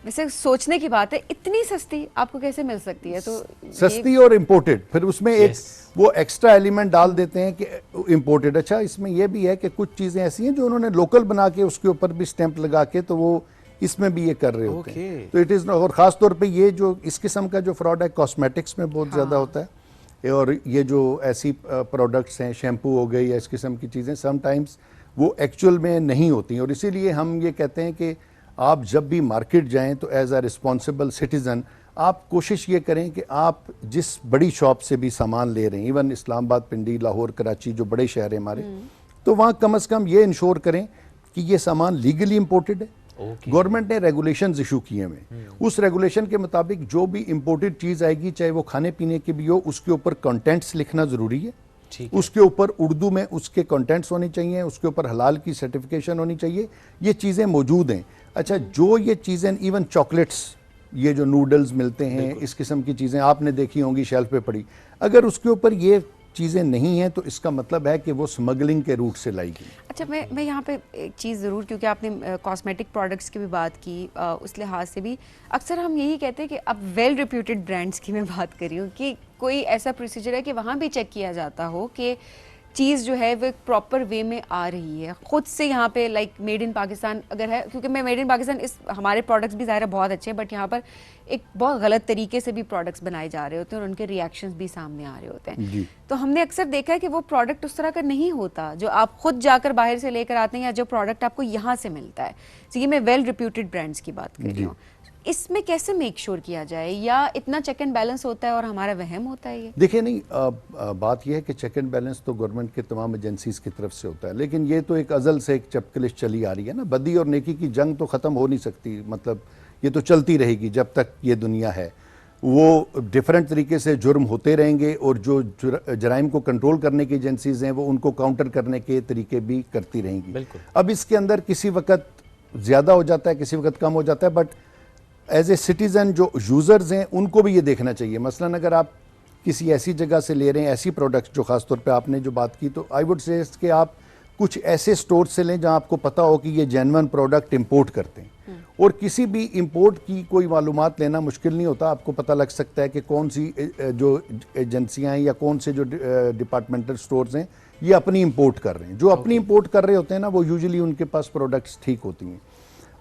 वैसे सोचने की बात है इतनी सस्ती आपको कैसे मिल सकती है। तो सस्ती और इम्पोर्टेड, फिर उसमें एक वो एक्स्ट्रा एलिमेंट डाल देते हैं कि इम्पोर्टेड। अच्छा, इसमें यह भी है कि कुछ चीजें ऐसी हैं जो उन्होंने लोकल बना के उसके ऊपर भी स्टैंप लगा के, तो वो इसमें भी ये कर रहे होते हैं। तो इट इज़, और ख़ास तौर पे ये जो इस किस्म का जो फ्रॉड है कॉस्मेटिक्स में बहुत ज़्यादा होता है, और ये जो ऐसी प्रोडक्ट्स हैं, शैम्पू हो गई या इस किस्म की चीज़ें, समटाइम्स वो एक्चुअल में नहीं होती हैं। और इसीलिए हम ये कहते हैं कि आप जब भी मार्केट जाएं तो एज अ रिस्पॉन्सिबल सिटीज़न आप कोशिश ये करें कि आप जिस बड़ी शॉप से भी सामान ले रहे हैं, इवन इस्लामाबाद, पिंडी, लाहौर, कराची जो बड़े शहर हैं हमारे, तो वहाँ कम से कम ये इंश्योर करें कि ये सामान लीगली इम्पोर्टेड है। गवर्नमेंट ने रेगुलेशंस इशू किए हुए, उस रेगुलेशन के मुताबिक जो भी इंपोर्टेड चीज़ आएगी, चाहे वो खाने पीने की भी हो, उसके ऊपर कंटेंट्स लिखना ज़रूरी है। उसके ऊपर उर्दू में उसके कंटेंट्स होने चाहिए, उसके ऊपर हलाल की सर्टिफिकेशन होनी चाहिए, ये चीज़ें मौजूद हैं। अच्छा, जो ये चीज़ें, इवन चॉकलेट्स, ये जो नूडल्स मिलते हैं, इस किस्म की चीज़ें आपने देखी होंगी शेल्फ पे पड़ी, अगर उसके ऊपर ये चीज़ें नहीं हैं तो इसका मतलब है कि वो स्मगलिंग के रूट से लाई गई। अच्छा, मैं यहाँ पे एक चीज़ ज़रूर, क्योंकि आपने कॉस्मेटिक प्रोडक्ट्स की भी बात की, उस लिहाज से भी अक्सर हम यही कहते हैं कि अब वेल रिप्यूटेड ब्रांड्स की मैं बात कर रही हूँ कि कोई ऐसा प्रोसीजर है कि वहाँ भी चेक किया जाता हो कि चीज़ जो है वो एक प्रॉपर वे में आ रही है खुद से। यहाँ पे लाइक मेड इन पाकिस्तान अगर है, क्योंकि मैं मेड इन पाकिस्तान, इस हमारे प्रोडक्ट्स भी ज़ाहिर है बहुत अच्छे हैं, बट यहाँ पर एक बहुत गलत तरीके से भी प्रोडक्ट्स बनाए जा रहे होते हैं और उनके रिएक्शंस भी सामने आ रहे होते हैं। तो हमने अक्सर देखा है कि वो प्रोडक्ट उस तरह का नहीं होता जो आप खुद जाकर बाहर से लेकर आते हैं या जो प्रोडक्ट आपको यहाँ से मिलता है। तो ये मैं वेल रिप्यूटेड ब्रांड्स की बात कर रही हूँ। इसमें कैसे मेक श्योर किया जाए, या इतना चेक एंड बैलेंस होता है और हमारा वहम होता है? ये देखिए, नहीं बात यह है कि चेक एंड बैलेंस तो गवर्नमेंट के तमाम एजेंसीज की तरफ से होता है, लेकिन ये तो एक अजल से एक चपकलिश चली आ रही है ना। बदी और नेकी की जंग तो ख़त्म हो नहीं सकती, मतलब ये तो चलती रहेगी जब तक ये दुनिया है। वो डिफरेंट तरीके से जुर्म होते रहेंगे और जो जराइम को कंट्रोल करने की एजेंसीज हैं वो उनको काउंटर करने के तरीके भी करती रहेंगी। अब इसके अंदर किसी वक्त ज़्यादा हो जाता है, किसी वक्त कम हो जाता है, बट एज ए सिटीज़न जो यूज़र्स हैं उनको भी ये देखना चाहिए। मसलन अगर आप किसी ऐसी जगह से ले रहे हैं ऐसी प्रोडक्ट्स जो ख़ास तौर पे आपने जो बात की, तो आई वुड से कि आप कुछ ऐसे स्टोर से लें जहां आपको पता हो कि ये जेन्युइन प्रोडक्ट इंपोर्ट करते हैं। और किसी भी इंपोर्ट की कोई मालूमात लेना मुश्किल नहीं होता, आपको पता लग सकता है कि कौन सी जो एजेंसियाँ हैं या कौन से जो डिपार्टमेंटल स्टोर्स हैं ये अपनी इंपोर्ट कर रहे हैं। जो अपनी इंपोर्ट कर रहे होते हैं ना, वो यूजुअली उनके पास प्रोडक्ट्स ठीक होती हैं।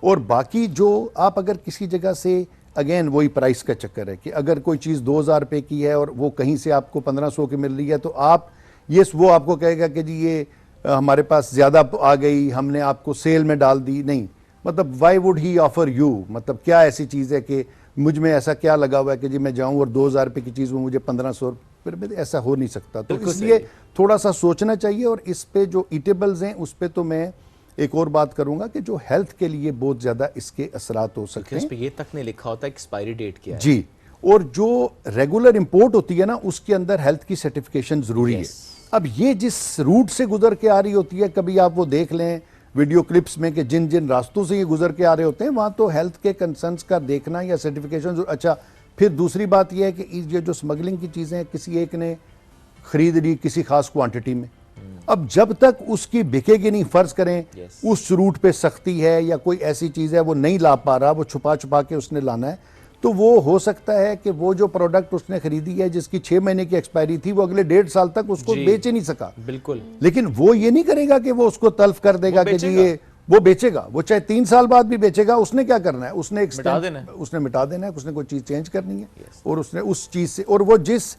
और बाकी जो आप अगर किसी जगह से, अगेन वही प्राइस का चक्कर है कि अगर कोई चीज़ 2,000 रुपये की है और वो कहीं से आपको 1,500 की मिल रही है, तो आप वो आपको कहेगा कि जी ये हमारे पास ज़्यादा आ गई, हमने आपको सेल में डाल दी। नहीं, मतलब why would he offer you, मतलब क्या ऐसी चीज़ है कि मुझ में ऐसा क्या लगा हुआ है कि जी मैं जाऊँ और 2,000 रुपये की चीज़ वो मुझे 1,500 रुपये में, ऐसा हो नहीं सकता। तो इसलिए थोड़ा सा सोचना चाहिए। और इस पे जो ईटेबल्स हैं उस पर तो मैं एक और बात करूंगा कि जो हेल्थ के लिए बहुत ज़्यादा इसके असरात हो सकते हैं। इस पे ये तक नहीं लिखा होता एक्सपायरी डेट क्या है। जी, और जो रेगुलर इंपोर्ट होती है ना, उसके अंदर हेल्थ की सर्टिफिकेशन ज़रूरी है। अब ये जिस रूट से गुजर के आ रही होती है, कभी आप वो देख लें वीडियो क्लिप्स में कि जिन जिन रास्तों से ये गुजर के आ रहे होते हैं, वहाँ तो हेल्थ के कंसर्न्स का देखना या सर्टिफिकेशन। अच्छा, फिर दूसरी बात यह है कि ये जो स्मगलिंग की चीज़ें किसी एक ने ख़रीद ली किसी खास क्वांटिटी में, अब जब तक उसकी बिकेगी नहीं, फर्ज करें उस रूट पे सख्ती है या कोई ऐसी चीज़ है वो नहीं ला पा रहा, वो छुपा छुपा के उसने लाना है, तो वो हो सकता है कि वो जो प्रोडक्ट उसने खरीदी है जिसकी 6 महीने की एक्सपायरी थी, वो अगले 1.5 साल तक उसको बेच ही नहीं सका। बिल्कुल। लेकिन वो ये नहीं करेगा कि वो उसको तल्फ कर देगा कि जी ये वो बेचेगा, वो चाहे 3 साल बाद भी बेचेगा। उसने क्या करना है, उसने एक उसने मिटा देना है, उसने कोई चीज़ चेंज करनी है और उसने उस चीज़ से, और वो जिस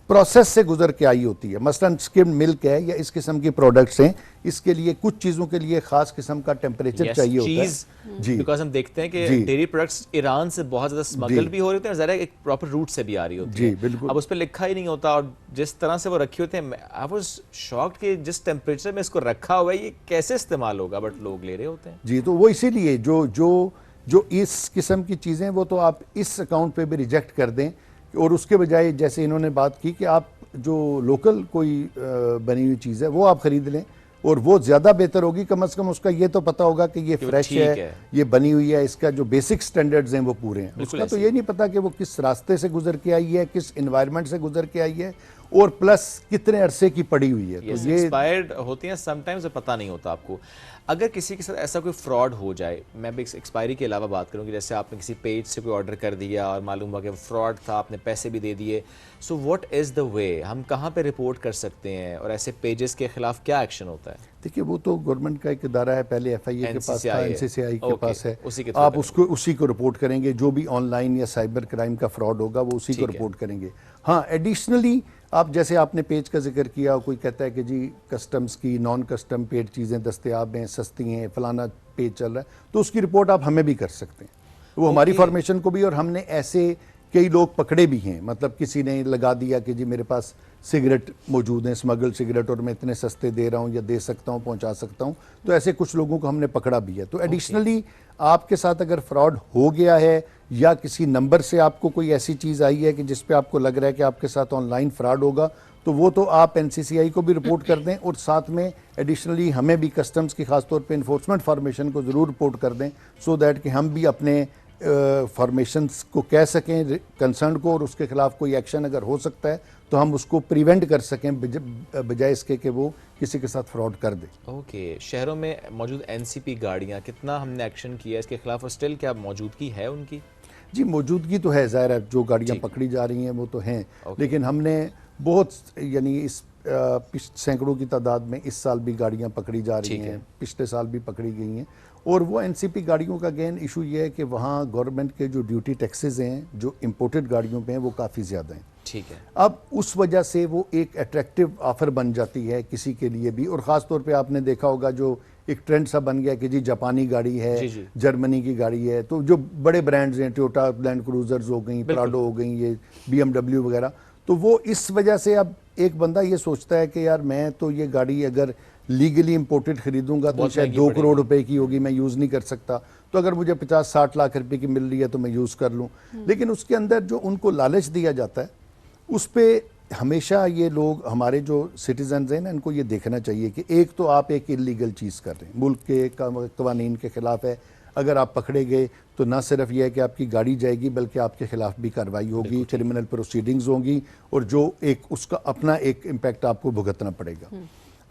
प्रोसेस से गुजर के आई होती है, मसलन स्किम्ड मिल्क है या इस किस्म की प्रोडक्ट्स हैं, इसके लिए कुछ चीज़ों के लिए खास किस्म का टेम्परेचर चाहिए होता है जी, बिकॉज हम देखते हैं कि डेयरी प्रोडक्ट्स ईरान से बहुत ज़्यादा स्मगल भी हो रहे होते हैं, ज़रा एक प्रॉपर रूट से भी आ रही होती है। बिल्कुल। अब उस पर लिखा ही नहीं होता, और जिस तरह से वो रखे होते हैं, आई वाज शॉक्ड कि जिस टेम्परेचर में इसको रखा हुआ है ये कैसे इस्तेमाल होगा, बट लोग ले रहे होते हैं। जी, तो वो इसीलिए जो इस किस्म की चीज़ें वो तो आप इस अकाउंट पे भी रिजेक्ट कर दें, और उसके बजाय जैसे इन्होंने बात की कि आप जो लोकल कोई बनी हुई चीज़ है वो आप खरीद लें, और वो ज़्यादा बेहतर होगी। कम से कम उसका ये तो पता होगा कि ये फ्रेश है, ये बनी हुई है, इसका जो बेसिक स्टैंडर्ड्स हैं वो पूरे हैं। उसका तो ये नहीं पता कि वो किस रास्ते से गुजर के आई है, किस इन्वायरमेंट से गुजर के आई है, और प्लस कितने अरसे की पड़ी हुई है। तो ये एक्सपायर्ड होती हैं समटाइम्स, पता नहीं होता आपको। अगर किसी के साथ ऐसा कोई फ्रॉड हो जाए, मैं भी एक्सपायरी के अलावा बात करूँगी, जैसे आपने किसी पेज से कोई ऑर्डर कर दिया और मालूम हुआ कि फ्रॉड था, आपने पैसे भी दे दिए, so what is the way, हम कहाँ पे रिपोर्ट कर सकते हैं, और ऐसे पेजेस के खिलाफ क्या एक्शन होता है? देखिए, वो तो गवर्नमेंट का एक इदारा है, पहले FIA के पास था, NCCI के पास है, आप उसी को रिपोर्ट करेंगे। जो भी ऑनलाइन या साइबर क्राइम का फ्रॉड होगा वो उसी को रिपोर्ट करेंगे। हाँ, एडिशनली आप जैसे आपने पेज का जिक्र किया, कोई कहता है कि जी कस्टम्स की नॉन कस्टम पेड चीज़ें दस्तयाब हैं, सस्ती हैं, फलाना पेज चल रहा है, तो उसकी रिपोर्ट आप हमें भी कर सकते हैं। वो हमारी फॉर्मेशन को भी, और हमने ऐसे कई लोग पकड़े भी हैं, मतलब किसी ने लगा दिया कि जी मेरे पास सिगरेट मौजूद हैं, स्मगल सिगरेट, और मैं इतने सस्ते दे रहा हूँ या दे सकता हूँ, पहुँचा सकता हूँ, तो ऐसे कुछ लोगों को हमने पकड़ा भी है। तो एडिशनली आपके साथ अगर फ्रॉड हो गया है या किसी नंबर से आपको कोई ऐसी चीज़ आई है कि जिस पे आपको लग रहा है कि आपके साथ ऑनलाइन फ्रॉड होगा, तो वो तो आप NCCI को भी रिपोर्ट कर दें, और साथ में एडिशनली हमें भी कस्टम्स की खासतौर पे इन्फोर्समेंट फॉर्मेशन को ज़रूर रिपोर्ट कर दें, सो दैट कि हम भी अपने फॉर्मेशंस को कह सकें कंसर्न को, और उसके खिलाफ कोई एक्शन अगर हो सकता है तो हम उसको प्रिवेंट कर सकें, बजाय इसके कि वो किसी के साथ फ्रॉड कर दे। ओके, शहरों में मौजूद NCP गाड़ियाँ, कितना हमने एक्शन किया इसके खिलाफ, और स्टिल क्या मौजूदगी है उनकी? जी, मौजूदगी तो है, ज़ाहिर है जो गाड़ियाँ पकड़ी जा रही हैं वो तो हैं, लेकिन हमने बहुत, यानी इस सैकड़ों की तादाद में इस साल भी गाड़ियाँ पकड़ी जा रही हैं, पिछले साल भी पकड़ी गई हैं। और वो NCP गाड़ियों का अगेन इशू ये है कि वहाँ गवर्नमेंट के जो ड्यूटी टैक्सेस हैं जो इम्पोर्टेड गाड़ियों पे हैं वो काफ़ी ज़्यादा हैं। ठीक है। अब उस वजह से वो एक अट्रैक्टिव ऑफर बन जाती है किसी के लिए भी, और ख़ास तौर पे आपने देखा होगा जो एक ट्रेंड सा बन गया कि जी जापानी गाड़ी है, जर्मनी की गाड़ी है, तो जो बड़े ब्रांड्स हैं, टोयोटा लैंड क्रूजर्स हो गई, प्राडो हो गई, ये BMW वगैरह, तो वो इस वजह से अब एक बंदा ये सोचता है कि यार मैं तो ये गाड़ी अगर लीगली इंपोर्टेड खरीदूंगा तो शायद 2 करोड़ रुपए की होगी, मैं यूज़ नहीं कर सकता, तो अगर मुझे 50-60 लाख रुपए की मिल रही है तो मैं यूज़ कर लूँ। लेकिन उसके अंदर जो उनको लालच दिया जाता है, उस पर हमेशा ये लोग, हमारे जो सिटीजन्स हैं ना, इनको ये देखना चाहिए कि एक तो आप एक इलीगल चीज़ कर रहे हैं, मुल्क के कवानीन के ख़िलाफ़ है। अगर आप पकड़े गए तो ना सिर्फ यह है कि आपकी गाड़ी जाएगी, बल्कि आपके खिलाफ भी कार्रवाई होगी, क्रिमिनल प्रोसीडिंग्स होंगी, और जो एक उसका अपना एक इम्पैक्ट आपको भुगतना पड़ेगा।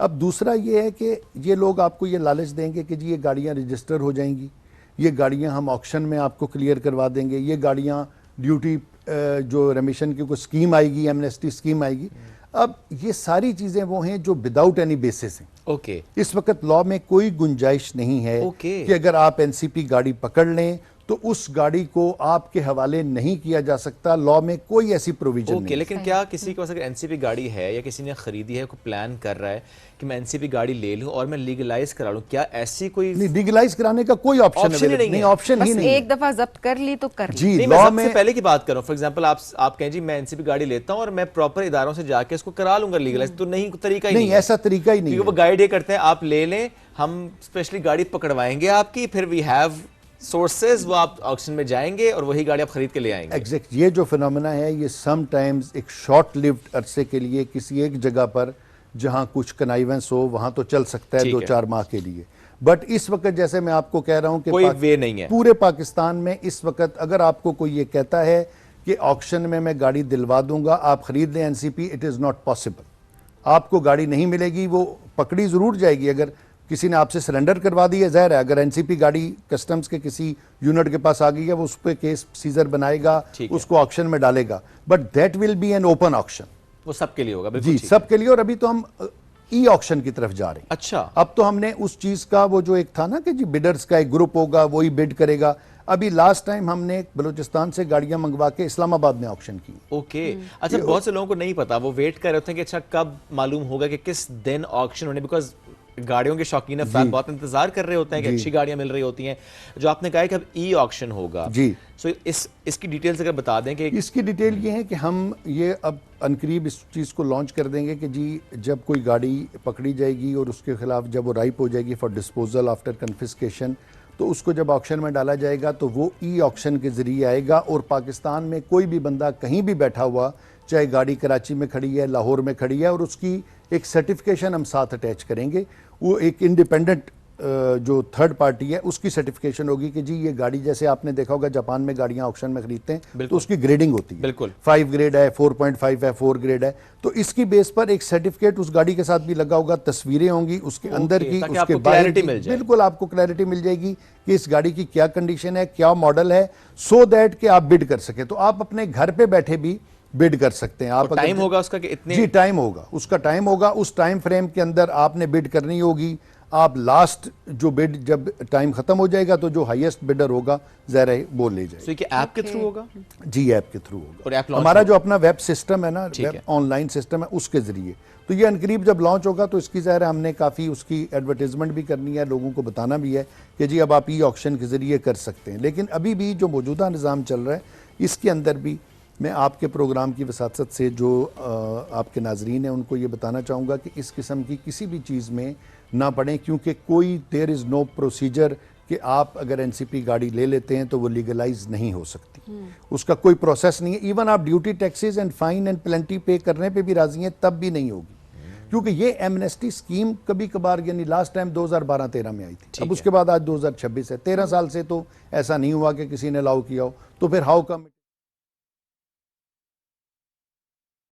अब दूसरा ये है कि ये लोग आपको ये लालच देंगे कि जी ये गाड़ियाँ रजिस्टर हो जाएंगी, ये गाड़ियाँ हम ऑक्शन में आपको क्लियर करवा देंगे, ये गाड़ियाँ ड्यूटी जो रेमिशन की कोई स्कीम आएगी, एमनेस्टी स्कीम आएगी। अब ये सारी चीज़ें वो हैं जो विदाउट एनी बेसिस हैं। ओके, इस वक्त लॉ में कोई गुंजाइश नहीं है कि अगर आप NCP गाड़ी पकड़ लें तो उस गाड़ी को आपके हवाले नहीं किया जा सकता, लॉ में कोई ऐसी प्रोविजन नहीं। लेकिन क्या किसी के पास अगर NCP गाड़ी है या किसी ने खरीदी है, कोई प्लान कर रहा है कि मैं NCP गाड़ी ले लूं और मैं लीगलाइज करा लूं, क्या ऐसी कोई? नहीं, लीगलाइज कराने का कोई ऑप्शन नहीं, ऑप्शन ही नहीं। एक दफा जब्त कर ली तो कर ली। जी, लॉ में पहले की बात करूं, फॉर एग्जांपल आप कहें जी मैं NCP गाड़ी लेता हूं और मैं प्रॉपर इदारों से जाके इसको करा लूंगा लीगलाइज, तो नहीं, तरीका ही नहीं, ऐसा तरीका ही नहीं। वो गाइड ये करते हैं आप ले लें, हम स्पेशली गाड़ी पकड़वाएंगे आपकी, फिर वी हैव सोर्सेज, वो आप ऑक्शन में जाएंगे और वही गाड़ी आप खरीद के ले आएंगे। एग्जैक्ट, ये जो फिनोमेना है ये समटाइम्स एक शॉर्ट लिव्ड अरसे के लिए किसी एक जगह पर जहां कुछ कनाइवेंस हो वहां तो चल सकता है 2-4 माह के लिए, बट इस वक्त जैसे मैं आपको कह रहा हूं कि कोई वे नहीं है पूरे पाकिस्तान में इस वक्त। अगर आपको कोई ये कहता है कि ऑक्शन में मैं गाड़ी दिलवा दूंगा, आप खरीद लें NCP, it is not possible. आपको गाड़ी नहीं मिलेगी, वो पकड़ी ज़रूर जाएगी। अगर किसी ने आपसे सरेंडर करवा दी है, ज़ाहिर है अगर एनसीपी गाड़ी कस्टम्स के किसी यूनिट के पास आ गई है, वो उस पर केस सीजर बनाएगा, उसको ऑक्शन में डालेगा, but that will be an open auction. वो सबके लिए होगा, बिल्कुल जी सबके लिए। और अभी तो हम ई ऑक्शन की तरफ जा रहे हैं। अच्छा, अब तो हमने उस चीज का वो जो एक था ना कि जी बिडर्स का एक ग्रुप होगा, वही बिड करेगा। अभी लास्ट टाइम हमने बलूचिस्तान से गाड़ियां मंगवा के इस्लामाबाद में ऑक्शन की। ओके अच्छा, बहुत से लोगों को नहीं पता, वो वेट कर रहे होते हैं कि अच्छा कब मालूम होगा कि किस दिन ऑक्शन होने, बिकॉज गाड़ियों के शौकीन अफराद बहुत इंतजार कर रहे होते हैं कि अच्छी गाड़ियां मिल रही होती हैं। जो आपने कहा है कि अब ई ऑक्शन होगा जी, सो इसकी डिटेल्स अगर बता दें कि इसकी डिटेल ये है कि हम ये अब अनकरीब इस चीज़ को लॉन्च कर देंगे कि जी जब कोई गाड़ी पकड़ी जाएगी और उसके खिलाफ जब वो राइप हो जाएगी फॉर डिस्पोजल आफ्टर कन्फिस्केशन, तो उसको जब ऑक्शन में डाला जाएगा तो वो ई ऑक्शन के ज़रिए आएगा। और पाकिस्तान में कोई भी बंदा कहीं भी बैठा हुआ, चाहे गाड़ी कराची में खड़ी है, लाहौर में खड़ी है, और उसकी एक सर्टिफिकेशन हम साथ अटैच करेंगे। वो एक इंडिपेंडेंट जो थर्ड पार्टी है उसकी सर्टिफिकेशन होगी कि जी ये गाड़ी, जैसे आपने देखा होगा जापान में गाड़ियां ऑक्शन में खरीदते हैं तो उसकी ग्रेडिंग होती है, बिल्कुल 5 ग्रेड है, 4.5 है, 4 ग्रेड है। तो इसकी बेस पर एक सर्टिफिकेट उस गाड़ी के साथ भी लगा होगा, तस्वीरें होंगी उसके अंदर की, उसके बाहर की, बिल्कुल आपको क्लैरिटी मिल जाएगी कि इस गाड़ी की क्या कंडीशन है, क्या मॉडल है, सो दैट कि आप बिड कर सके। तो आप अपने घर पे बैठे भी बिड कर सकते हैं। आप टाइम होगा उसका कि इतने, जी टाइम होगा, उसका टाइम होगा, उस टाइम फ्रेम के अंदर आपने बिड करनी होगी। आप लास्ट जो बिड, जब टाइम खत्म हो जाएगा तो जो हाईएस्ट बिडर होगा ज़रा वो ले जाएगा। so, ये ऐप के थ्रू होगा? जी ऐप के थ्रू होगा। और ऐप हमारा जो अपना वेब सिस्टम है ना, वेब ऑनलाइन सिस्टम है, उसके जरिए। तो ये अनकरीब जब लॉन्च होगा तो इसकी ज़ाहिर है हमने काफ़ी उसकी एडवर्टीजमेंट भी करनी है, लोगों को बताना भी है कि जी अब आप ई ऑक्शन के ज़रिए कर सकते हैं। लेकिन अभी भी जो मौजूदा निज़ाम चल रहा है इसके अंदर भी मैं आपके प्रोग्राम की वसासत से जो आपके नाजरीन हैं उनको ये बताना चाहूँगा कि इस किस्म की किसी भी चीज़ में ना पड़ें, क्योंकि कोई देयर इज़ नो प्रोसीजर कि आप अगर एनसीपी गाड़ी ले लेते हैं तो वो लीगलाइज नहीं हो सकती। उसका कोई प्रोसेस नहीं है। इवन आप duty taxes and fine and penalty पे करने पे भी राजी हैं तब भी नहीं होगी, क्योंकि ये एमनेस्टी स्कीम कभी कभार, यानी लास्ट टाइम 2012-13 में आई थी, अब उसके बाद आज 2026 है, 13 साल से तो ऐसा नहीं हुआ कि किसी ने अलाउ किया हो। तो फिर हाउ कम